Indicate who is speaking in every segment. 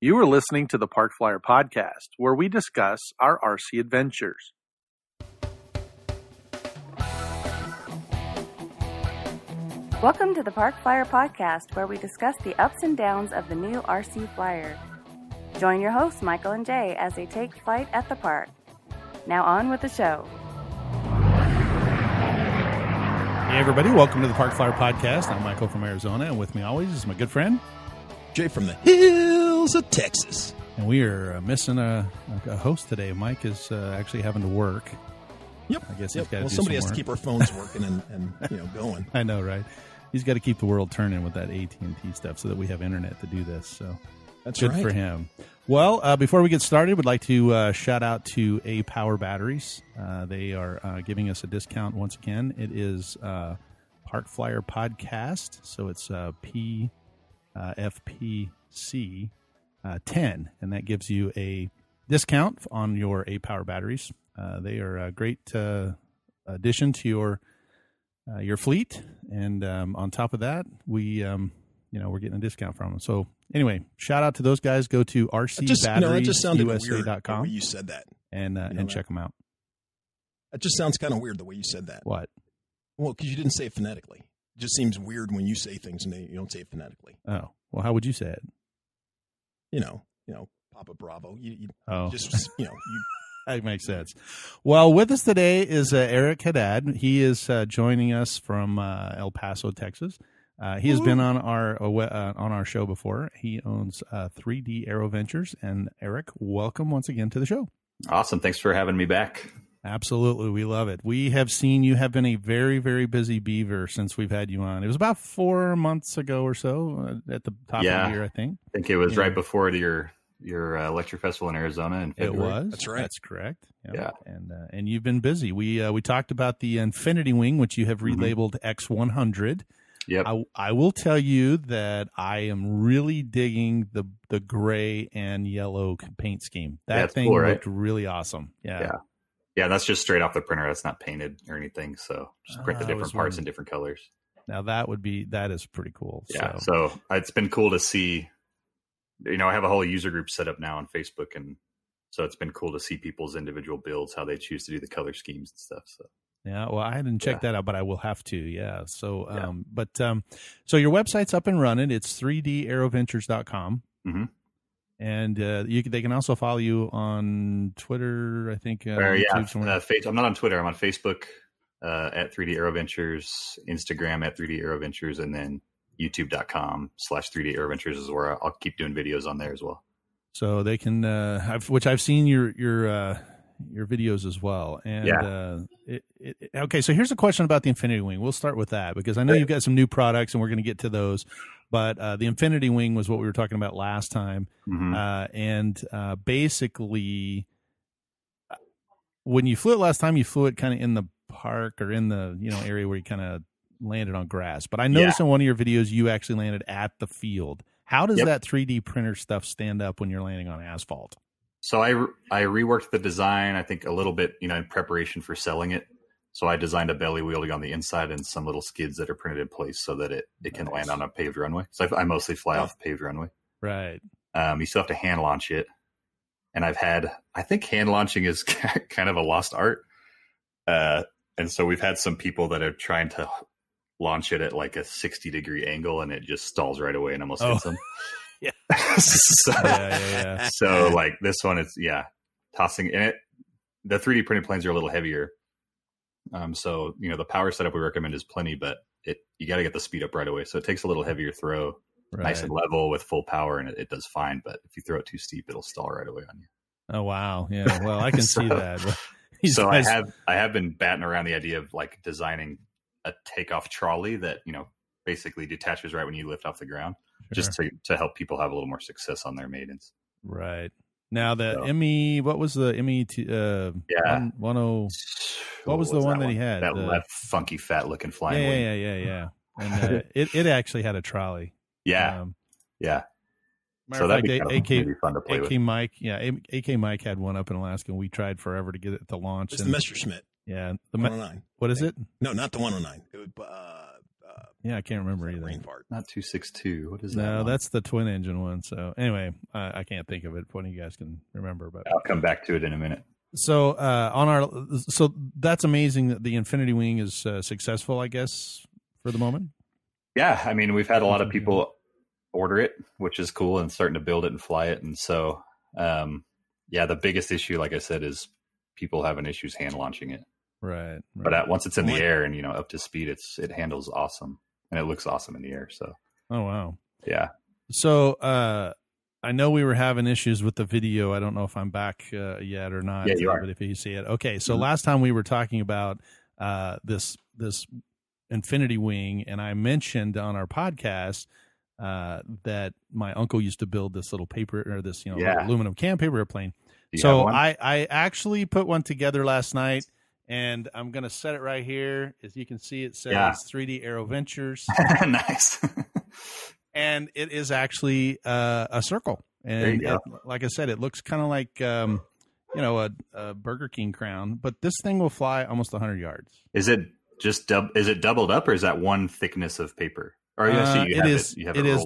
Speaker 1: You are listening to the Park Flyer Podcast, where we discuss our RC adventures.
Speaker 2: Welcome to the Park Flyer Podcast, where we discuss the ups and downs of the new RC Flyer. Join your hosts, Michael and Jay, as they take flight at the park. Now on with the show.
Speaker 3: Hey everybody, welcome to the Park Flyer Podcast. I'm Michael from Arizona, and with me always is my good friend
Speaker 4: Jay from the hills of Texas.
Speaker 3: And we are missing a host today. Mike is actually having to work.
Speaker 4: Yep.
Speaker 3: I guess he's got to do
Speaker 4: somebody
Speaker 3: some
Speaker 4: has
Speaker 3: work.
Speaker 4: to keep our phones working and going.
Speaker 3: I know, right? He's got to keep the world turning with that AT&T stuff so that we have internet to do this. So
Speaker 4: that's
Speaker 3: good
Speaker 4: right.
Speaker 3: for him. Well, before we get started, we'd like to shout out to A Power Batteries. They are giving us a discount once again. It is Park Flyer Podcast, so it's FPC 10, and that gives you a discount on your A Power batteries. They are a great addition to your fleet, and on top of that, we're getting a discount from them. So anyway, shout out to those guys. Go to rcbatteriesUSA.com.
Speaker 4: The way you said that,
Speaker 3: and check them out.
Speaker 4: It just sounds kind of weird the way you said that.
Speaker 3: What?
Speaker 4: Well, because you didn't say it phonetically. It just seems weird when you say things and you don't say it phonetically.
Speaker 3: Oh, well, how would you say it?
Speaker 4: Papa Bravo.
Speaker 3: That makes sense. Well, with us today is Eric Haddad. He is joining us from El Paso, Texas. He has been on our show before. He owns 3D Aeroventures. And Eric, welcome once again to the show.
Speaker 5: Awesome. Thanks for having me back.
Speaker 3: Absolutely. We love it. We have seen you have been a very, very busy beaver since we've had you on. It was about 4 months ago or so at the top of the year, I think.
Speaker 5: I think it was right before your electric festival in Arizona in February.
Speaker 3: It was.
Speaker 4: That's right.
Speaker 3: That's correct.
Speaker 5: Yeah.
Speaker 3: And you've been busy. We talked about the Infinity Wing, which you have relabeled X100.
Speaker 5: Yep.
Speaker 3: I will tell you that I am really digging the gray and yellow paint scheme. That thing
Speaker 5: cool, right?
Speaker 3: looked really awesome.
Speaker 5: Yeah, that's just straight off the printer. That's not painted or anything. So just print the different parts in different colors.
Speaker 3: Now that is pretty cool.
Speaker 5: Yeah. So it's been cool to see. I have a whole user group set up now on Facebook, and so it's been cool to see people's individual builds, how they choose to do the color schemes and stuff. So.
Speaker 3: Yeah, well, I hadn't checked that out, but I will have to. Yeah. So, so your website's up and running. It's 3daeroventures.com.
Speaker 5: Mm-hmm.
Speaker 3: And they can also follow you on Twitter, I think.
Speaker 5: YouTube, I'm not on Twitter. I'm on Facebook at 3D Aeroventures, Instagram at 3D Aeroventures, and then youtube.com/3D Aeroventures is where I'll keep doing videos on there as well.
Speaker 3: So they can, which I've seen your videos as well. And okay, so here's a question about the Infinity Wing. We'll start with that because I know you've got some new products and we're going to get to those. But the Infinity Wing was what we were talking about last time. Mm-hmm. Basically, when you flew it last time, you flew it kind of in the park or in the area where you kind of landed on grass. But I noticed in one of your videos you actually landed at the field. How does that 3D printer stuff stand up when you're landing on asphalt?
Speaker 5: So I reworked the design, I think, a little bit, in preparation for selling it. So I designed a belly wheel to go on the inside and some little skids that are printed in place so that it can land on a paved runway. So I mostly fly off the paved runway.
Speaker 3: Right.
Speaker 5: You still have to hand launch it. And I think hand launching is kind of a lost art. And so we've had some people that are trying to launch it at like a 60-degree angle and it just stalls right away and almost hits them.
Speaker 3: Yeah.
Speaker 5: So like this one, it's tossing in it. The 3D printed planes are a little heavier. So the power setup we recommend is plenty, but you got to get the speed up right away. So it takes a little heavier throw, nice and level with full power, and it does fine. But if you throw it too steep, it'll stall right away on you.
Speaker 3: Oh wow, yeah. Well, I can see that.
Speaker 5: So I have been batting around the idea of like designing a takeoff trolley that basically detaches right when you lift off the ground. Just to help people have a little more success on their maidens.
Speaker 3: Right. Now the ME, what was the ME? 10. What was the one that he had?
Speaker 5: That left funky, fat looking flying wing.
Speaker 3: Yeah. And it actually had a trolley.
Speaker 5: Yeah.
Speaker 3: So that'd be
Speaker 5: fun to play with.
Speaker 3: Mike, AK Mike had one up in Alaska, and we tried forever to get it to launch.
Speaker 4: It's the Messerschmitt.
Speaker 3: Yeah.
Speaker 4: The 109.
Speaker 3: What is it?
Speaker 4: No, not the 109. It was,
Speaker 3: Yeah, I can't remember either.
Speaker 4: Brain fart.
Speaker 5: Not 262. What is that?
Speaker 3: No, that's the twin engine one. So anyway, I can't think of it. If one of you guys can remember, but
Speaker 5: I'll come back to it in a minute.
Speaker 3: So so that's amazing that the Infinity Wing is successful, I guess, for the moment.
Speaker 5: Yeah, I mean, we've had a lot of people order it, which is cool, and starting to build it and fly it. And so, the biggest issue, like I said, is people having issues hand launching it.
Speaker 3: Right.
Speaker 5: But once it's in the air and up to speed, it handles awesome, and it looks awesome in the air. So.
Speaker 3: Oh wow.
Speaker 5: Yeah.
Speaker 3: So I know we were having issues with the video. I don't know if I'm back yet or not.
Speaker 5: Yeah, you are.
Speaker 3: But if you see it, okay. So last time we were talking about this Infinity Wing, and I mentioned on our podcast that my uncle used to build this little paper or this aluminum can paper airplane. So I actually put one together last night, and I'm going to set it right here. As you can see, it says 3D Aeroventures.
Speaker 5: Nice.
Speaker 3: And it is actually a circle. And like I said, it looks kind of like, a Burger King crown. But this thing will fly almost 100 yards.
Speaker 5: Is it just is it doubled up, or is that one thickness of paper? Or
Speaker 3: it is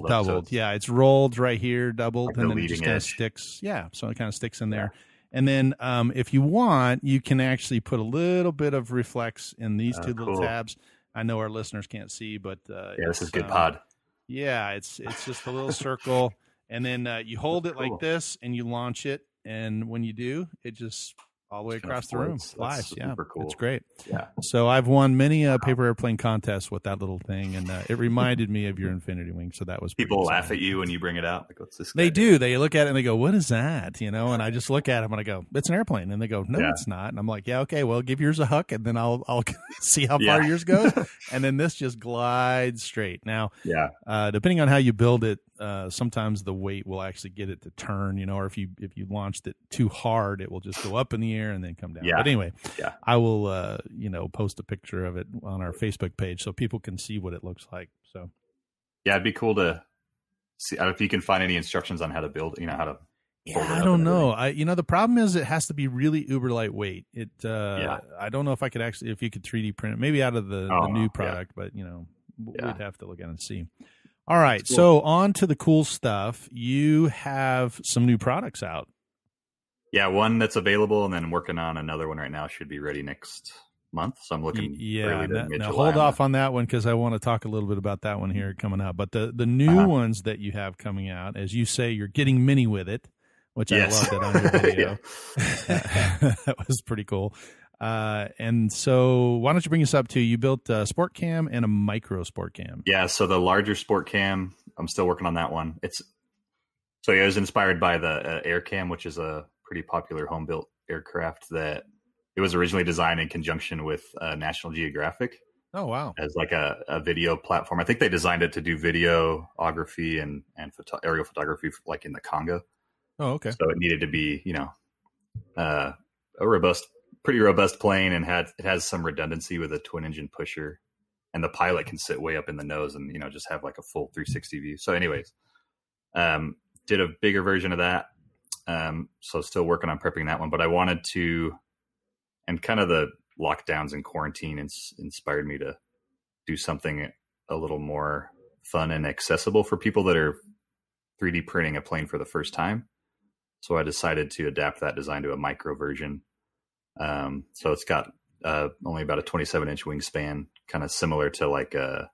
Speaker 3: doubled. So it's rolled right here, doubled,
Speaker 5: like
Speaker 3: and then it just kind of sticks. Yeah, so it kind of sticks in there. And then if you want, you can actually put a little bit of reflex in these two little tabs. I know our listeners can't see, but
Speaker 5: this is good pod.
Speaker 3: Yeah, it's just a little circle, and then you hold it like this, and you launch it, and when you do, it just all the way across the room flies. Yeah,
Speaker 5: cool.
Speaker 3: It's great.
Speaker 5: Yeah.
Speaker 3: So I've won many paper airplane contests with that little thing, and it reminded me of your Infinity Wing. So that was
Speaker 5: people laugh at you when you bring it out. Like, what's this?
Speaker 3: They do. They look at it and they go, "What is that?" And I just look at them and I go, "It's an airplane." And they go, "No, it's not." And I'm like, "Yeah, okay. Well, give yours a huck, and then I'll see how far yours goes." And then this just glides straight. Now, depending on how you build it, sometimes the weight will actually get it to turn. Or if you launched it too hard, it will just go up in the air and then come down. But anyway, I will post a picture of it on our Facebook page so people can see what it looks like. So
Speaker 5: it'd be cool to see. I don't know if you can find any instructions on how to build. How to.
Speaker 3: I don't know. The problem is it has to be really uber lightweight. I don't know if I could if you could 3D print it, maybe out of the new product, but we'd have to look at it and see. All right, cool. So on to the cool stuff. You have some new products out.
Speaker 5: Yeah, one that's available, and then working on another one right now. Should be ready next month. So I'm looking.
Speaker 3: Now hold off on that one because I want to talk a little bit about that one here coming out. But the new ones that you have coming out, as you say, you're getting mini with it, which I loved it on your video. That was pretty cool. And so why don't you bring us up to, you built a sport cam and a micro sport cam. Yeah.
Speaker 5: So the larger sport cam, I'm still working on that one. It was inspired by the Air Cam, which is a pretty popular home built aircraft that it was originally designed in conjunction with National Geographic.
Speaker 3: Oh, wow.
Speaker 5: As like a video platform. I think they designed it to do videography and aerial photography like in the Congo.
Speaker 3: Oh, okay.
Speaker 5: So it needed to be, a pretty robust plane, and it has some redundancy with a twin engine pusher, and the pilot can sit way up in the nose and just have like a full 360 view. So anyways, did a bigger version of that. So still working on prepping that one, but I wanted to, and kind of the lockdowns and quarantine inspired me to do something a little more fun and accessible for people that are 3D printing a plane for the first time. So I decided to adapt that design to a micro version. So it's got only about a 27-inch wingspan, kind of similar to like the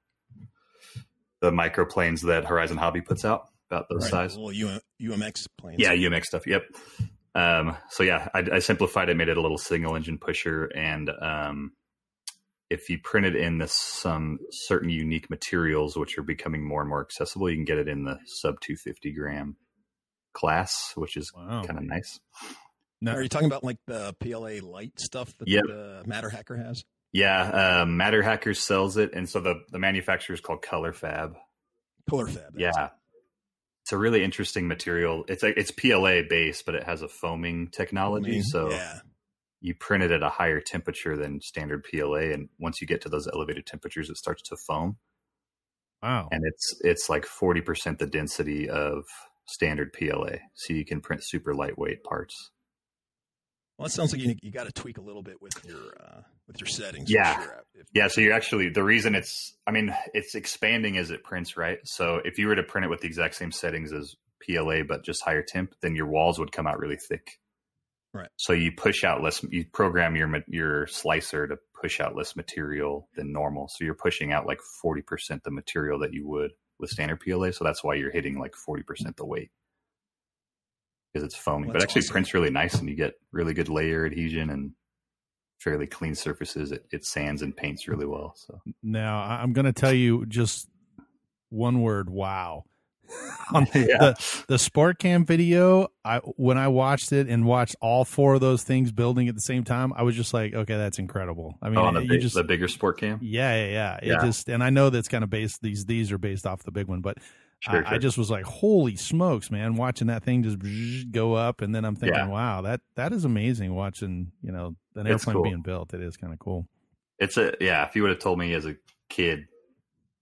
Speaker 5: microplanes that Horizon Hobby puts out, about those size.
Speaker 4: Well, UMX planes.
Speaker 5: Yeah, UMX stuff. Yep. I simplified it, made it a little single engine pusher, and if you print it in some certain unique materials, which are becoming more and more accessible, you can get it in the sub 250 gram class, which is kind of nice.
Speaker 4: Now, are you talking about like the PLA light stuff that Matter Hacker has?
Speaker 5: Yeah, Matter Hacker sells it, and so the manufacturer is called Color Fab. Yeah, it's a really interesting material. It's PLA based, but it has a foaming technology. So you print it at a higher temperature than standard PLA, and once you get to those elevated temperatures, it starts to foam.
Speaker 3: Wow!
Speaker 5: And it's like 40% the density of standard PLA, so you can print super lightweight parts.
Speaker 4: Well, it sounds like you got to tweak a little bit with your settings.
Speaker 5: Yeah.
Speaker 4: For sure.
Speaker 5: Yeah. So you're actually, the reason it's expanding as it prints, right? So if you were to print it with the exact same settings as PLA, but just higher temp, then your walls would come out really thick.
Speaker 4: Right.
Speaker 5: So you push out less, you program your slicer to push out less material than normal. So you're pushing out like 40% the material that you would with standard PLA. So that's why you're hitting like 40% the weight. Because it's foaming, but actually prints really nice, and you get really good layer adhesion and fairly clean surfaces. It sands and paints really well. So
Speaker 3: now I'm going to tell you just one word: wow. On
Speaker 5: yeah.
Speaker 3: the Sport Cam video, when I watched it and watched all four of those things building at the same time, I was just like, okay, that's incredible. I mean,
Speaker 5: the bigger Sport Cam.
Speaker 3: Yeah. It just, and I know that's kind of based, these are based off the big one, but
Speaker 5: sure.
Speaker 3: I just was like, holy smokes, man, watching that thing just go up. And then I'm thinking, wow, that is amazing watching, an airplane being built. It is kind of cool.
Speaker 5: If you would have told me as a kid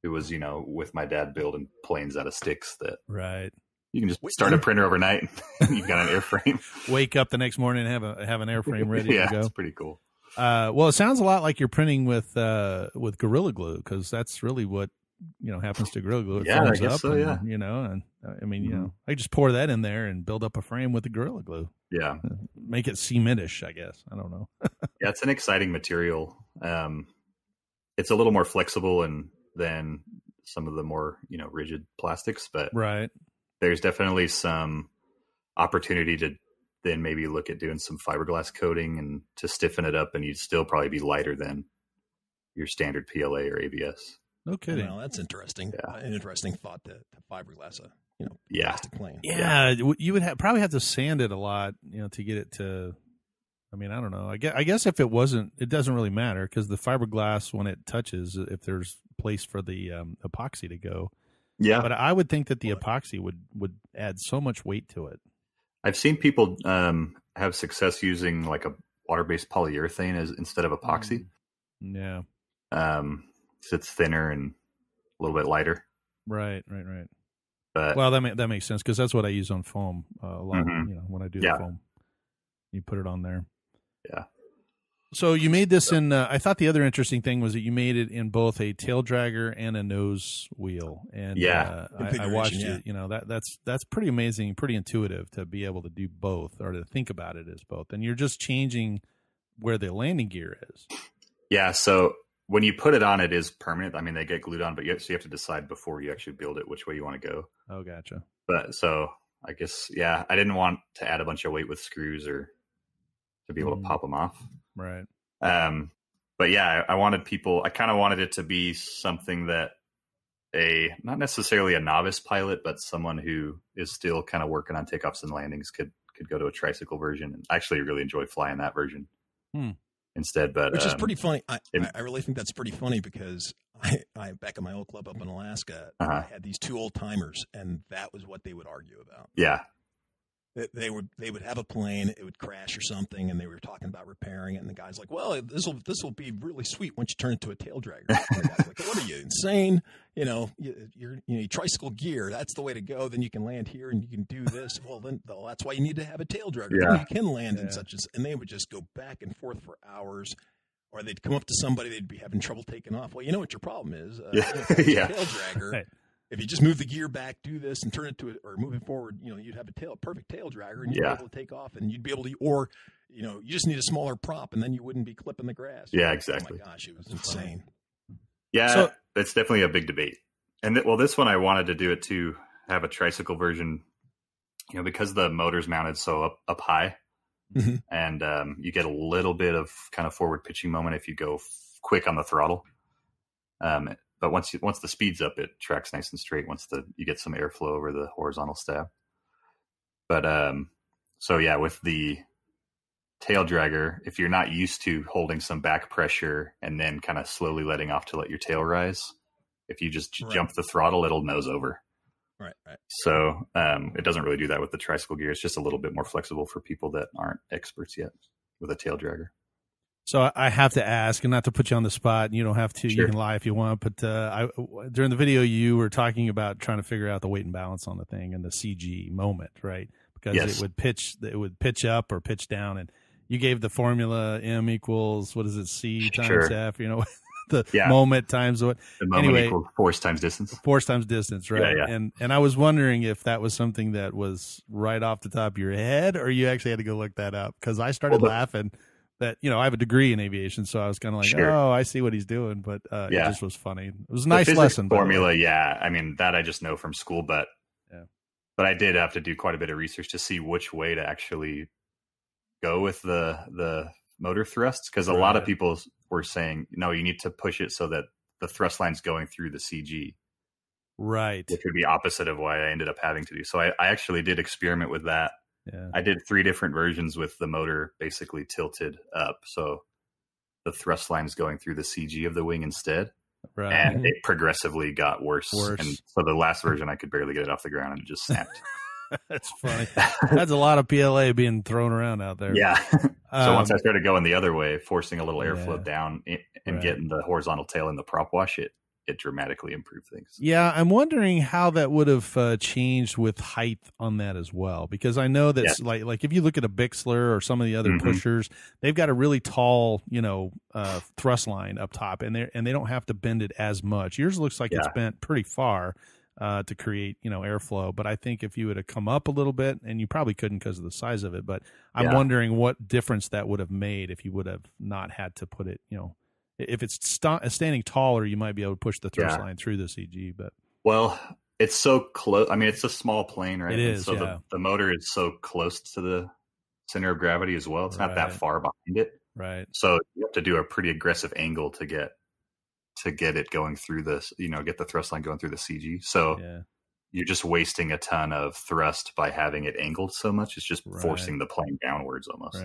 Speaker 5: who was, with my dad building planes out of sticks, that
Speaker 3: right,
Speaker 5: you can just start a printer overnight and you've got an airframe.
Speaker 3: Wake up the next morning and have an airframe ready to go.
Speaker 5: It's pretty cool.
Speaker 3: Well, it sounds a lot like you're printing with Gorilla Glue, because that's really what happens to Gorilla Glue. It
Speaker 5: I guess
Speaker 3: up
Speaker 5: so.
Speaker 3: and, and I mean, I just pour that in there and build up a frame with the Gorilla Glue.
Speaker 5: Yeah,
Speaker 3: make it cementish, I guess. I don't know.
Speaker 5: Yeah, it's an exciting material. It's a little more flexible than some of the more rigid plastics, but
Speaker 3: right,
Speaker 5: there's definitely some opportunity to then maybe look at doing some fiberglass coating and to stiffen it up, and you'd still probably be lighter than your standard PLA or ABS.
Speaker 3: No kidding.
Speaker 4: Well, that's interesting.
Speaker 5: Yeah.
Speaker 4: An interesting thought to fiberglass
Speaker 5: yeah,
Speaker 4: plastic plane.
Speaker 3: Yeah, you would probably have to sand it a lot, to get it to. I mean, I don't know. I guess if it wasn't, it doesn't really matter, because the fiberglass, when it touches, if there's place for the epoxy to go.
Speaker 5: Yeah.
Speaker 3: But I would think that the epoxy would add so much weight to it.
Speaker 5: I've seen people have success using like a water-based polyurethane instead of epoxy.
Speaker 3: Yeah.
Speaker 5: So it's thinner and a little bit lighter.
Speaker 3: Right.
Speaker 5: But,
Speaker 3: well, that makes sense, because that's what I use on foam a lot. When I do the foam, you put it on there.
Speaker 5: Yeah.
Speaker 3: So you made this in. I thought the other interesting thing was that you made it in both a tail dragger and a nose wheel. And I watched it. That's pretty amazing, pretty intuitive to be able to do both, or to think about it as both. And you're just changing where the landing gear is.
Speaker 5: Yeah. So when you put it on, it is permanent. I mean, they get glued on, but you have to decide before you actually build it which way you want to go.
Speaker 3: Oh, gotcha.
Speaker 5: But so I guess I didn't want to add a bunch of weight with screws or to be able to pop them off.
Speaker 3: Right.
Speaker 5: But I kind of wanted it to be something that not necessarily a novice pilot, but someone who is still kind of working on takeoffs and landings could go to a tricycle version. And I actually really enjoy flying that version instead. But
Speaker 4: which is pretty funny. I really think that's pretty funny, because I back at my old club up in Alaska, I had these two old timers, and that was what they would argue about.
Speaker 5: Yeah.
Speaker 4: They would have a plane, it would crash or something, and they were talking about repairing it. And the guy's like, "Well, this will be really sweet once you turn it to a tail dragger." And the guy's like, "What are you, insane? You tricycle gear. That's the way to go. Then you can land here and you can do this. Well, that's why you need to have a tail dragger.
Speaker 5: Yeah.
Speaker 4: Then you can land in such as." And they would just go back and forth for hours. Or they'd come up to somebody, they'd be having trouble taking off. Well, you know what your problem is? Tail dragger. Right. If you just move the gear back, do this, and turn it to it, or move it forward, you'd have a perfect tail dragger, and you'd be able to take off, and you'd be able to, or, you just need a smaller prop, and then you wouldn't be clipping the grass.
Speaker 5: Yeah, exactly.
Speaker 4: Oh my gosh, it was insane.
Speaker 5: Yeah, so, it's definitely a big debate. And this one I wanted to do it to have a tricycle version, because the motor's mounted so up high, and you get a little bit of kind of forward pitching moment if you go quick on the throttle. But once the speed's up, it tracks nice and straight. Once you get some airflow over the horizontal stab. But with the tail dragger, if you're not used to holding some back pressure and then kind of slowly letting off to let your tail rise, if you just jump the throttle, it'll nose over.
Speaker 4: Right.
Speaker 5: So it doesn't really do that with the tricycle gear. It's just a little bit more flexible for people that aren't experts yet with a tail dragger.
Speaker 3: So I have to ask, and not to put you on the spot, and you don't have to,
Speaker 5: Sure.
Speaker 3: You can lie if you want, but during the video you were talking about trying to figure out the weight and balance on the thing and the CG moment, right? Because it would pitch up or pitch down, and you gave the formula M equals, what is it, C times F, the
Speaker 5: Yeah.
Speaker 3: moment times what.
Speaker 5: The moment
Speaker 3: Anyway,
Speaker 5: equals force times distance.
Speaker 3: Force times distance, right?
Speaker 5: Yeah.
Speaker 3: And I was wondering if that was something that was right off the top of your head, or you actually had to go look that up, because I started laughing that, I have a degree in aviation, so I was kind of like, oh, I see what he's doing, but it just was funny. It was a nice lesson.
Speaker 5: Formula, yeah. I mean, that I just know from school, but I did have to do quite a bit of research to see which way to actually go with the motor thrusts, because a lot of people were saying, no, you need to push it so that the thrust line's going through the CG.
Speaker 3: Right.
Speaker 5: Which would be opposite of what I ended up having to do. So I actually did experiment with that.
Speaker 3: Yeah.
Speaker 5: I did 3 different versions with the motor basically tilted up. So the thrust line's going through the CG of the wing instead.
Speaker 3: Right.
Speaker 5: And it progressively got worse. And so the last version, I could barely get it off the ground, and it just snapped.
Speaker 3: That's funny. That's a lot of PLA being thrown around out there.
Speaker 5: Yeah. So once I started going the other way, forcing a little airflow down and getting the horizontal tail in the prop wash, it dramatically improved things.
Speaker 3: Yeah, I'm wondering how that would have changed with height on that as well, because I know that's like if you look at a Bixler or some of the other pushers, they've got a really tall, thrust line up top, and they don't have to bend it as much. Yours looks like it's bent pretty far to create, airflow. But I think if you would have come up a little bit, and you probably couldn't because of the size of it, but I'm wondering what difference that would have made if you would have not had to put it, if it's standing taller, you might be able to push the thrust line through the CG. But
Speaker 5: it's so close. I mean, it's a small plane, right?
Speaker 3: It is.
Speaker 5: And so the motor is so close to the center of gravity as well. It's not that far behind it,
Speaker 3: right?
Speaker 5: So you have to do a pretty aggressive angle to get it going through this. Get the thrust line going through the CG. So you're just wasting a ton of thrust by having it angled so much. It's just forcing the plane downwards almost.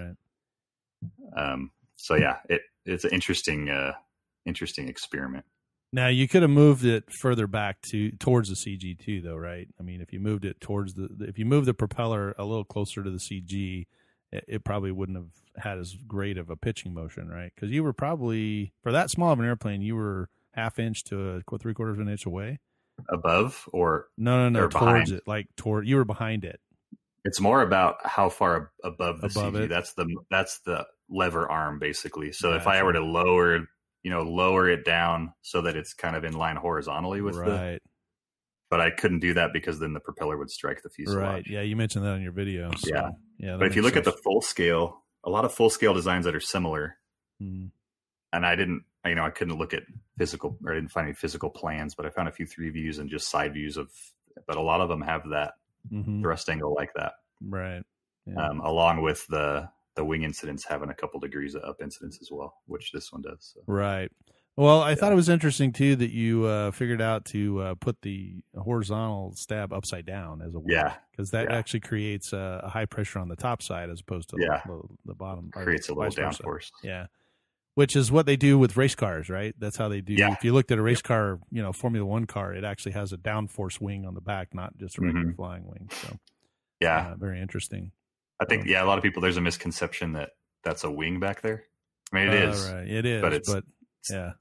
Speaker 3: Right.
Speaker 5: So it's an interesting experiment.
Speaker 3: Now you could have moved it further back towards the CG too, though, right? I mean, if you moved it if you moved the propeller a little closer to the CG, it probably wouldn't have had as great of a pitching motion, right? Because you were probably, for that small of an airplane, you were ½ inch to 3/4 of an inch away.
Speaker 5: Above or
Speaker 3: no,
Speaker 5: or
Speaker 3: towards
Speaker 5: behind?
Speaker 3: it, you were behind it.
Speaker 5: It's more about how far above the CG.
Speaker 3: It.
Speaker 5: That's the lever arm basically. So if I were to lower it down so that it's kind of in line horizontally with but I couldn't do that because then the propeller would strike the fuselage.
Speaker 3: Right. Yeah, you mentioned that in your video. So, yeah.
Speaker 5: But if you look at the full scale, a lot of full scale designs that are similar, and I couldn't look at physical, or I didn't find any physical plans, but I found a few 3 views and just side views but a lot of them have that thrust angle like that.
Speaker 3: Right.
Speaker 5: Yeah. Along with the wing incidence having a couple degrees of up incidence as well, which this one does. So.
Speaker 3: Right. Well, I thought it was interesting too that you figured out to put the horizontal stab upside down as a wing, because that actually creates a high pressure on the top side as opposed to the bottom.
Speaker 5: Creates a little downforce.
Speaker 3: Yeah. Which is what they do with race cars, right? That's how they do.
Speaker 5: Yeah.
Speaker 3: If you looked at a race car, Formula One car, it actually has a downforce wing on the back, not just a regular flying wing. So, very interesting.
Speaker 5: I think, a lot of people, there's a misconception that that's a wing back there. I mean, it is.
Speaker 3: Right. It is. But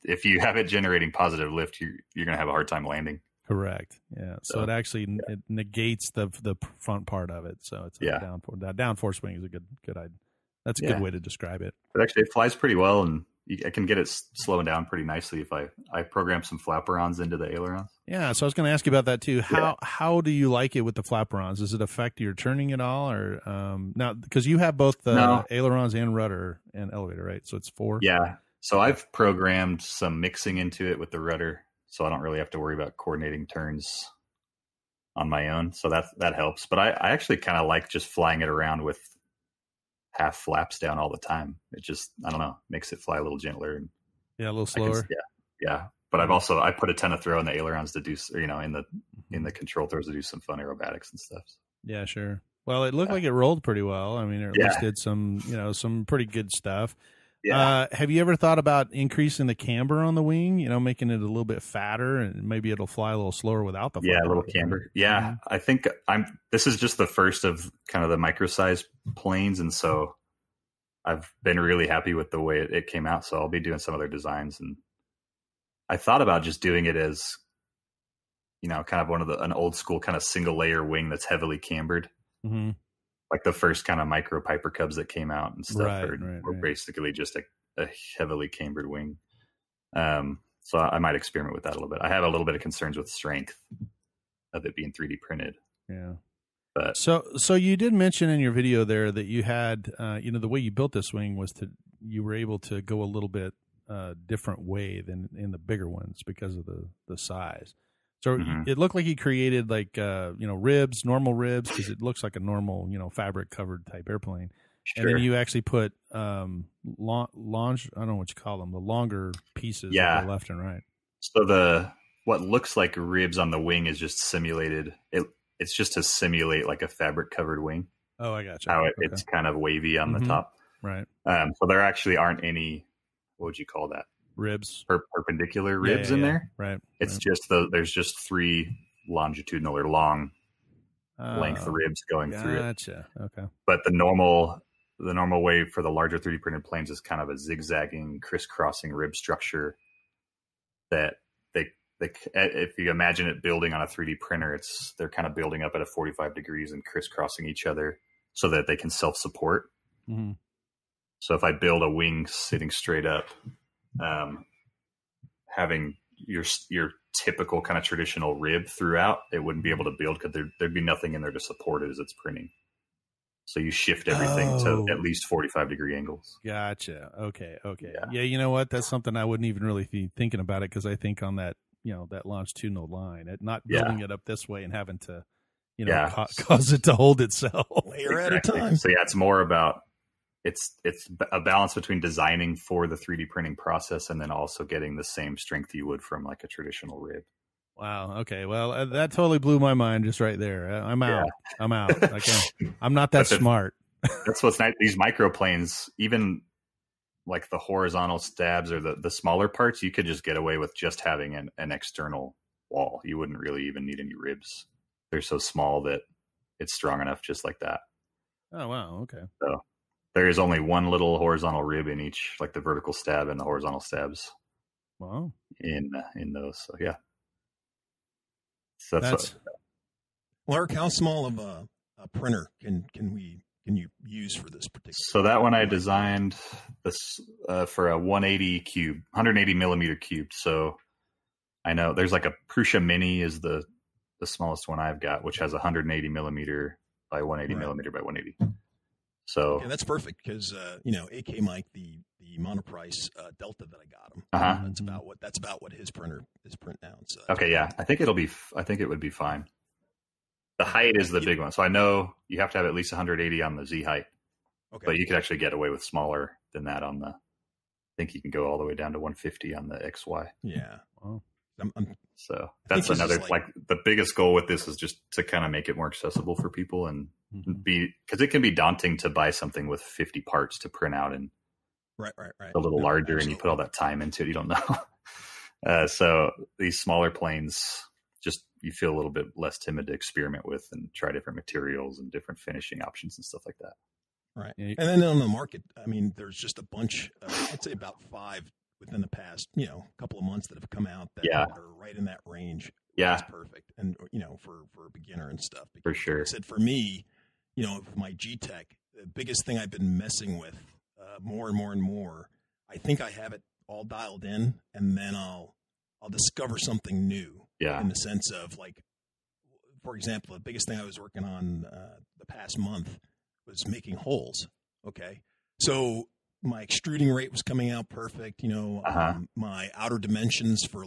Speaker 5: if you have it generating positive lift, you're going to have a hard time landing.
Speaker 3: Correct. Yeah. So it actually it negates the front part of it. So it's downforce. That downforce wing is a good idea. That's a good way to describe it.
Speaker 5: But actually, it flies pretty well, and I can get it slowing down pretty nicely if I program some flaperons into the ailerons.
Speaker 3: Yeah, so I was going to ask you about that too. How do you like it with the flaperons? Does it affect your turning at all, or now because you have both the ailerons and rudder and elevator, right? So it's 4.
Speaker 5: Yeah. So I've programmed some mixing into it with the rudder, so I don't really have to worry about coordinating turns on my own. So that helps. But I actually kind of like just flying it around with half flaps down all the time. It just, I don't know, makes it fly a little gentler and
Speaker 3: a little slower.
Speaker 5: But I put a ton of throw in the ailerons to do, in the control throws to do some fun aerobatics and stuff.
Speaker 3: Yeah, sure. Well, it looked like it rolled pretty well. I mean, it at least did some pretty good stuff. Yeah. Have you ever thought about increasing the camber on the wing? Making it a little bit fatter, and maybe it'll fly a little slower without the
Speaker 5: a little camber. Yeah, I think this is just the first of kind of the micro-sized planes, and so I've been really happy with the way it came out. So I'll be doing some other designs, and I thought about just doing it as, kind of an old school kind of single layer wing that's heavily cambered. like the first kind of micro Piper Cubs that came out and stuff were basically just a heavily cambered wing. So I might experiment with that a little bit. I have a little bit of concerns with strength of it being 3D printed.
Speaker 3: Yeah.
Speaker 5: But
Speaker 3: so you did mention in your video there that you had, the way you built this wing was you were able to go a little bit different way than in the bigger ones because of the size. So it looked like you created like, ribs, normal ribs, because it looks like a normal, fabric covered type airplane.
Speaker 5: Sure.
Speaker 3: And then you actually put I don't know what you call them, the longer pieces that go left and right.
Speaker 5: So what looks like ribs on the wing is just simulated. It's just to simulate like a fabric covered wing.
Speaker 3: Oh, I gotcha.
Speaker 5: How it's kind of wavy on the top.
Speaker 3: Right.
Speaker 5: So there actually aren't any, what would you call that?
Speaker 3: Ribs.
Speaker 5: Perpendicular ribs in there.
Speaker 3: Right.
Speaker 5: It's just there's just 3 longitudinal or long length ribs going through it.
Speaker 3: Gotcha. Okay.
Speaker 5: But the normal way for the larger 3D printed planes is kind of a zigzagging, crisscrossing rib structure that if you imagine it building on a 3D printer, they're kind of building up at a 45 degrees and crisscrossing each other so that they can self-support.
Speaker 3: Mm-hmm.
Speaker 5: So if I build a wing sitting straight up, having your typical kind of traditional rib throughout, it wouldn't be able to build because there'd be nothing in there to support it as it's printing. So you shift everything to at least 45 degree angles.
Speaker 3: Gotcha. Okay. Yeah, you know what? That's something I wouldn't even really be thinking about it because I think on that, that longitudinal line, not building it up this way and having to, cause it to hold itself.
Speaker 4: Layer at a time.
Speaker 5: So it's more about, it's a balance between designing for the 3D printing process and then also getting the same strength you would from like a traditional rib.
Speaker 3: Wow. Okay. Well, that totally blew my mind just right there. I'm out. Yeah. I'm out. I'm not that smart.
Speaker 5: That's what's nice. These microplanes, even like the horizontal stabs or the smaller parts, you could just get away with just having an external wall. You wouldn't really even need any ribs. They're so small that it's strong enough just like that.
Speaker 3: Oh, wow. Okay.
Speaker 5: So there is only one little horizontal rib in each, like the vertical stab and the horizontal stabs.
Speaker 3: Wow.
Speaker 5: In those. So yeah. So that's
Speaker 4: Lark, how small of a printer can you use for this particular?
Speaker 5: So that one I designed this for a 180 millimeter cube. So I know there's like a Prusa Mini is the smallest one I've got, which has 180 millimeter by 180 millimeter by 180. So
Speaker 4: that's perfect because AK Mike, the monoprice Delta that I got him, that's about what his printer is printing out. So
Speaker 5: okay, yeah, I think it would be fine. The height is the big one, so I know you have to have at least 180 on the Z height. Okay, but you could actually get away with smaller than that on the. I think you can go all the way down to 150 on the XY.
Speaker 4: Yeah.
Speaker 3: Wow.
Speaker 5: So that's another like the biggest goal with this is just to kind of make it more accessible for people and because it can be daunting to buy something with 50 parts to print out and
Speaker 4: right
Speaker 5: a little larger absolutely. And you put all that time into it, you don't know. So these smaller planes, just you feel a little bit less timid to experiment with and try different materials and different finishing options and stuff like that.
Speaker 4: Right. And then on the market, I mean, there's just a bunch, I'd say about 5 within the past, couple of months that have come out that are right in that range.
Speaker 5: Yeah.
Speaker 4: That's perfect. And, for a beginner and stuff.
Speaker 5: Because, for sure.
Speaker 4: Like I said, for me, my G-Tech, the biggest thing I've been messing with more and more and more, I think I have it all dialed in, and then I'll discover something new.
Speaker 5: Yeah.
Speaker 4: In the sense of, like, for example, the biggest thing I was working on the past month was making holes. Okay. So my extruding rate was coming out perfect. My outer dimensions for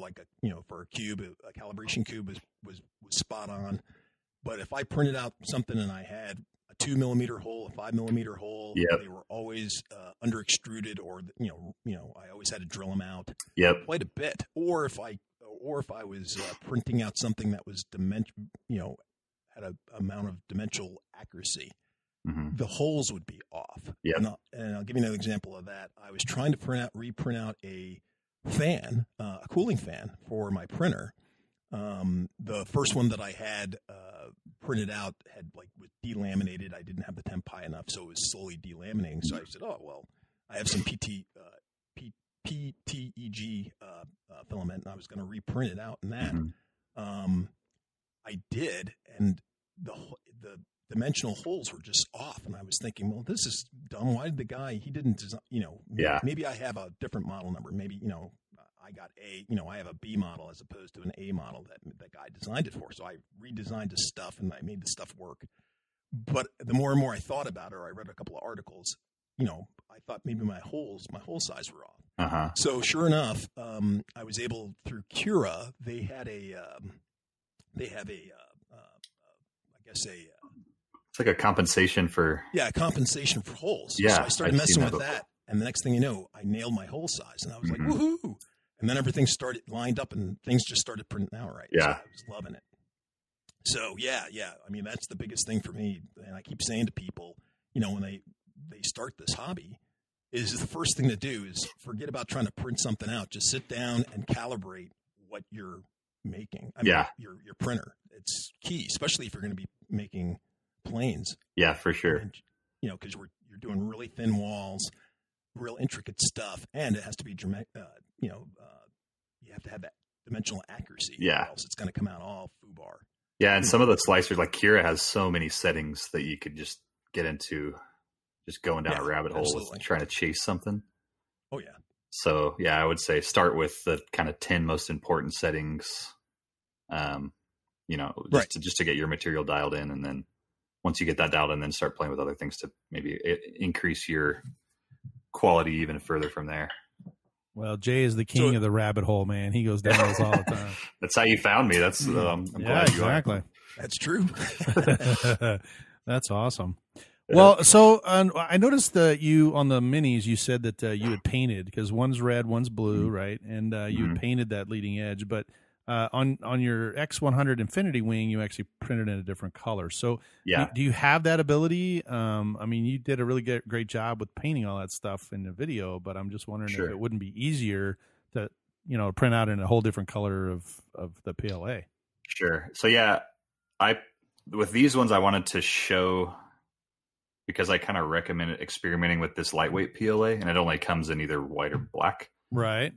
Speaker 4: for a cube, a calibration cube was spot on. But if I printed out something and I had a 2 millimeter hole, a 5 millimeter hole, they were always under extruded, or I always had to drill them out quite a bit. Or if I was printing out something that was had an amount of dimensional accuracy, the holes would be off.
Speaker 5: Yeah.
Speaker 4: And I'll give you another example of that. I was trying to reprint out a fan, a cooling fan for my printer. The first one that I had printed out was delaminated. I didn't have the temp high enough, so it was slowly delaminating. So I said, I have some PTEG filament, and I was going to reprint it out in that. I did, and the dimensional holes were just off. And I was thinking, well, this is dumb. Why did the guy, he didn't design, maybe I have a different model number. Maybe, I got I have a B model as opposed to an A model that the guy designed it for. So I redesigned his stuff and I made the stuff work. But the more and more I thought about it, or I read a couple of articles, I thought maybe my hole size were off.
Speaker 5: Uh-huh.
Speaker 4: So sure enough, I was able, through Cura, they have
Speaker 5: it's like a compensation for
Speaker 4: holes.
Speaker 5: Yeah,
Speaker 4: so I started messing with that, and the next thing you know, I nailed my hole size, and I was like, woohoo! And then everything started lined up, and things just started printing out right.
Speaker 5: Yeah,
Speaker 4: so I was loving it. So yeah. I mean, that's the biggest thing for me, and I keep saying to people, when they start this hobby, is the first thing to do is forget about trying to print something out. Just sit down and calibrate what you're making. Your printer. It's key, especially if you're going to be making planes.
Speaker 5: Yeah, for sure.
Speaker 4: And, because you're doing really thin walls, real intricate stuff, and it has to be dramatic. You have to have that dimensional accuracy.
Speaker 5: Yeah,
Speaker 4: or else it's going to come out all foobar.
Speaker 5: Yeah, and some of the slicers, like Cura, has so many settings that you could just get into, just going down a rabbit hole with trying to chase something.
Speaker 4: Oh yeah.
Speaker 5: So yeah, I would say start with the kind of 10 most important settings. Just to get your material dialed in, and then once you get that dialed in, then start playing with other things to maybe increase your quality even further from there.
Speaker 3: Well, Jay is the king of the rabbit hole, man. He goes down those all the time.
Speaker 5: That's how you found me. That's I'm glad you
Speaker 3: exactly.
Speaker 4: That's true.
Speaker 3: That's awesome. Well, so I noticed that you on the minis, you said that you had painted, because one's red, one's blue, right? And you had painted that leading edge, but on your X100 Infinity Wing, you actually printed in a different color. So do you have that ability? I mean, you did a really great job with painting all that stuff in the video, but I'm just wondering if it wouldn't be easier to, print out in a whole different color of the PLA.
Speaker 5: Sure. So with these ones, I wanted to show, because I kind of recommended experimenting with this lightweight PLA, and it only comes in either white or black.
Speaker 3: Right.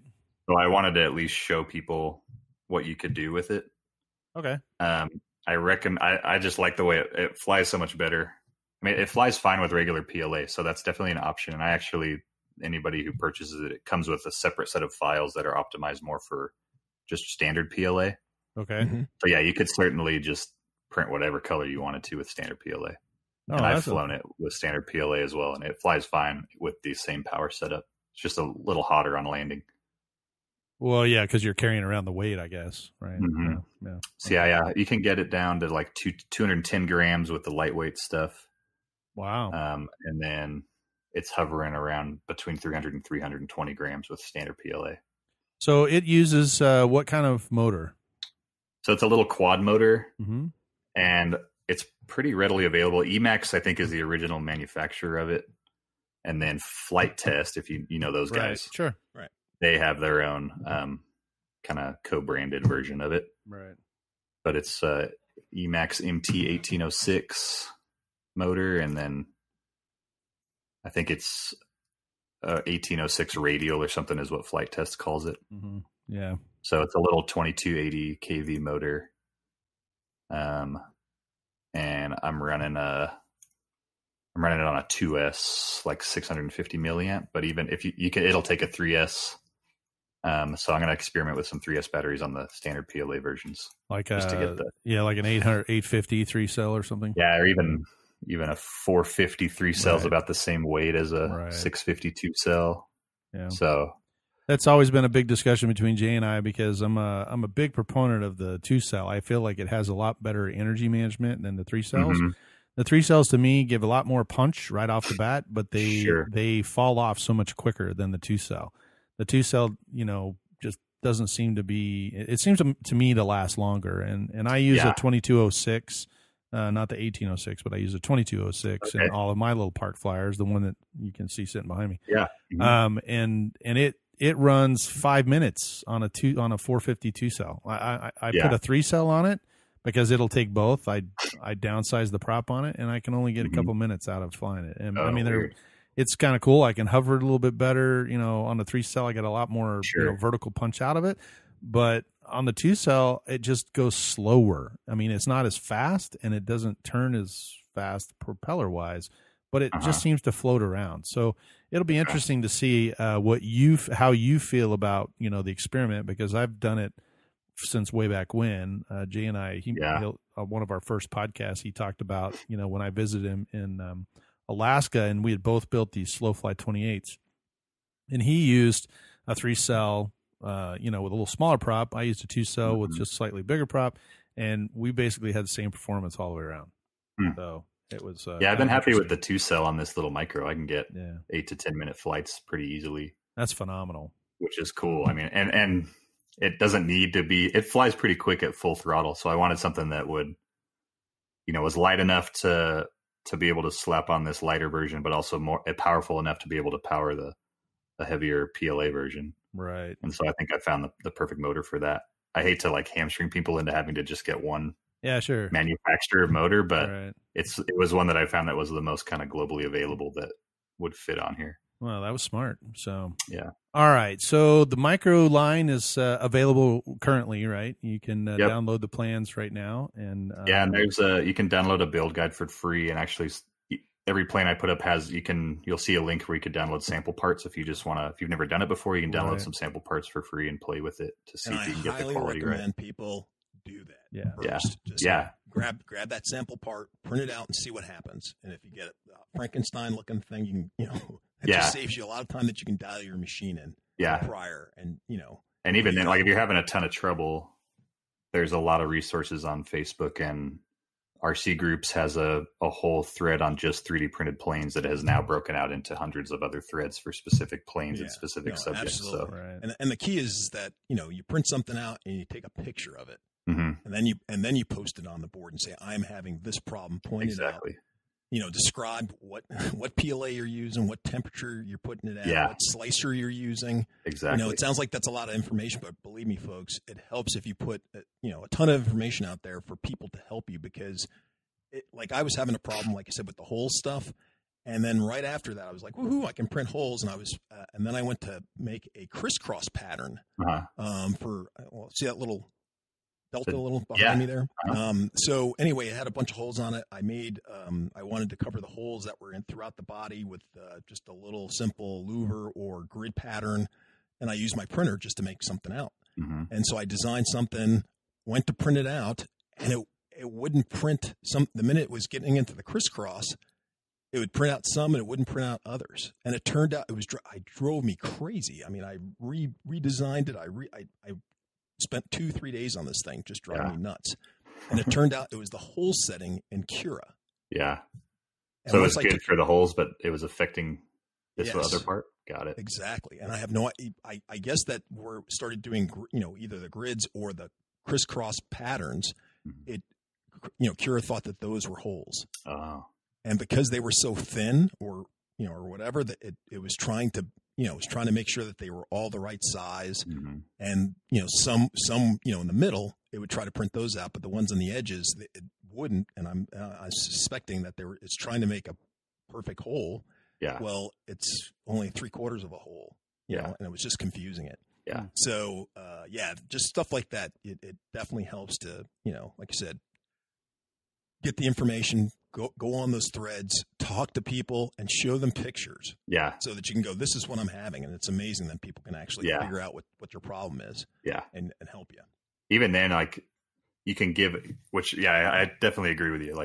Speaker 5: So I wanted to at least show people what you could do with it.
Speaker 3: Okay.
Speaker 5: I just like the way it flies so much better. I mean, it flies fine with regular PLA, so that's definitely an option. And anybody who purchases it comes with a separate set of files that are optimized more for just standard PLA.
Speaker 3: Okay.
Speaker 4: Mm-hmm.
Speaker 5: So yeah, you could certainly just print whatever color you wanted to with standard PLA.
Speaker 3: Oh,
Speaker 5: and I've flown it with standard PLA as well, and it flies fine with the same power setup. It's just a little hotter on landing.
Speaker 3: Well, yeah, because you're carrying around the weight, I guess, right?
Speaker 5: Mm-hmm.
Speaker 3: Yeah.
Speaker 5: So yeah, you can get it down to like 210 grams with the lightweight stuff.
Speaker 3: Wow.
Speaker 5: And then it's hovering around between 300 and 320 grams with standard PLA.
Speaker 3: So it uses what kind of motor?
Speaker 5: So it's a little quad motor,
Speaker 3: and
Speaker 5: it's pretty readily available. Emax, I think, is the original manufacturer of it. And then Flight Test, if you know those guys.
Speaker 3: Sure. Right.
Speaker 5: They have their own kind of co-branded version of it.
Speaker 3: Right.
Speaker 5: But it's Emax MT 1806 motor, and then I think it's 1806 radial or something is what Flight Test calls it.
Speaker 3: Mm-hmm. Yeah.
Speaker 5: So it's a little 2280 kV motor. And I'm running it on a 2S, like 650 milliamp, but even if you can, it'll take a 3S. So I'm going to experiment with some 3S batteries on the standard PLA versions.
Speaker 3: Like just to get like an 850 3-cell or something.
Speaker 5: Yeah. Or even a 450 3-cell is about the same weight as a 650 2-cell.
Speaker 3: Yeah.
Speaker 5: So
Speaker 3: that's always been a big discussion between Jay and I, because I'm a big proponent of the 2-cell. I feel like it has a lot better energy management than the 3-cells. Mm-hmm. The 3-cells to me give a lot more punch right off the bat, but they fall off so much quicker than the 2-cell. The 2-cell, just doesn't seem to be. It seems to me to last longer, and I use a 2206, not the 1806, but I use a 2206 in all of my little park flyers, the one that you can see sitting behind me.
Speaker 5: Yeah. Mm-hmm.
Speaker 3: And it runs 5 minutes on a 450 2-cell. I put a 3-cell on it because it'll take both. I downsize the prop on it, and I can only get a couple minutes out of flying it. And it's kind of cool. I can hover it a little bit better. On the 3-cell, I get a lot more vertical punch out of it. But on the 2-cell, it just goes slower. I mean, it's not as fast, and it doesn't turn as fast propeller wise, but it just seems to float around. So it'll be interesting to see how you feel about, the experiment, because I've done it since way back when. Jay and I, one of our first podcasts, he talked about, when I visited him in Alaska, and we had both built these slow fly 28s, and he used a 3-cell, with a little smaller prop. I used a 2-cell with just slightly bigger prop, and we basically had the same performance all the way around. So it was,
Speaker 5: I've been happy with the 2-cell on this little micro. I can get 8 to 10 minute flights pretty easily.
Speaker 3: That's phenomenal.
Speaker 5: Which is cool. I mean, and it doesn't need to be, it flies pretty quick at full throttle. So I wanted something that would, was light enough to be able to slap on this lighter version, but also more powerful enough to be able to power the heavier PLA version.
Speaker 3: Right.
Speaker 5: And so I think I found the perfect motor for that. I hate to hamstring people into having to just get one manufacturer motor, but it was one that I found that was the most kind of globally available that would fit on here.
Speaker 3: Well, that was smart. So
Speaker 5: yeah.
Speaker 3: All right. So the micro line is available currently, right? You can download the plans right now, and
Speaker 5: and there's you can download a build guide for free, and actually every plane I put up you'll see a link where you could download sample parts if you've never done it before. You can download some sample parts for free and play with it to see if you can get the quality right.
Speaker 4: I recommend people do that.
Speaker 3: Yeah.
Speaker 4: First. Grab that sample part, print it out, and see what happens. And if you get a Frankenstein looking thing, you can it just saves you a lot of time that you can dial your machine in prior, and
Speaker 5: And even then, if you're having a ton of trouble, there's a lot of resources on Facebook, and RC Groups has a whole thread on just 3D printed planes that has now broken out into hundreds of other threads for specific planes and specific subjects.
Speaker 4: Absolutely. So, and the key is that you print something out and you take a picture of it, and then you post it on the board and say, I'm having this problem. Point it out. Describe what PLA you're using, what temperature you're putting it at, what slicer you're using.
Speaker 5: Exactly.
Speaker 4: It sounds like that's a lot of information, but believe me, folks, it helps if you put a ton of information out there for people to help you, because I was having a problem, like I said, with the hole stuff. And then right after that, I was like, woohoo, I can print holes. And and then I went to make a crisscross pattern see that little delta behind me there. So anyway, it had a bunch of holes on it. I wanted to cover the holes that were in throughout the body with just a little simple louver or grid pattern. And I used my printer just to make something out. And so I designed something, went to print it out, and it wouldn't print the minute it was getting into the crisscross, it would print out some and it wouldn't print out others. And it turned out it drove me crazy. I mean, I redesigned it. I spent 2-3 days on this thing, just driving me nuts. And it turned out it was the hole setting in Cura.
Speaker 5: Yeah. So it was good for the holes, but it was affecting this other part. Got it.
Speaker 4: Exactly. And I have I guess that we're started doing, either the grids or the crisscross patterns. Cura thought that those were holes.
Speaker 5: Oh.
Speaker 4: And because they were so thin or whatever, that it was trying to, make sure that they were all the right size. And, some, in the middle, it would try to print those out, but the ones on the edges, it wouldn't. And I'm suspecting that it's trying to make a perfect hole.
Speaker 5: Yeah.
Speaker 4: Well, it's only 3/4 of a hole, and it was just confusing it.
Speaker 5: Yeah.
Speaker 4: So, just stuff like that. It definitely helps to, like I said, get the information, go on those threads, talk to people, and show them pictures.
Speaker 5: Yeah.
Speaker 4: So that you can go, this is what I'm having. And it's amazing that people can actually figure out what your problem is.
Speaker 5: Yeah.
Speaker 4: And help you.
Speaker 5: Even then, you can give, I definitely agree with you.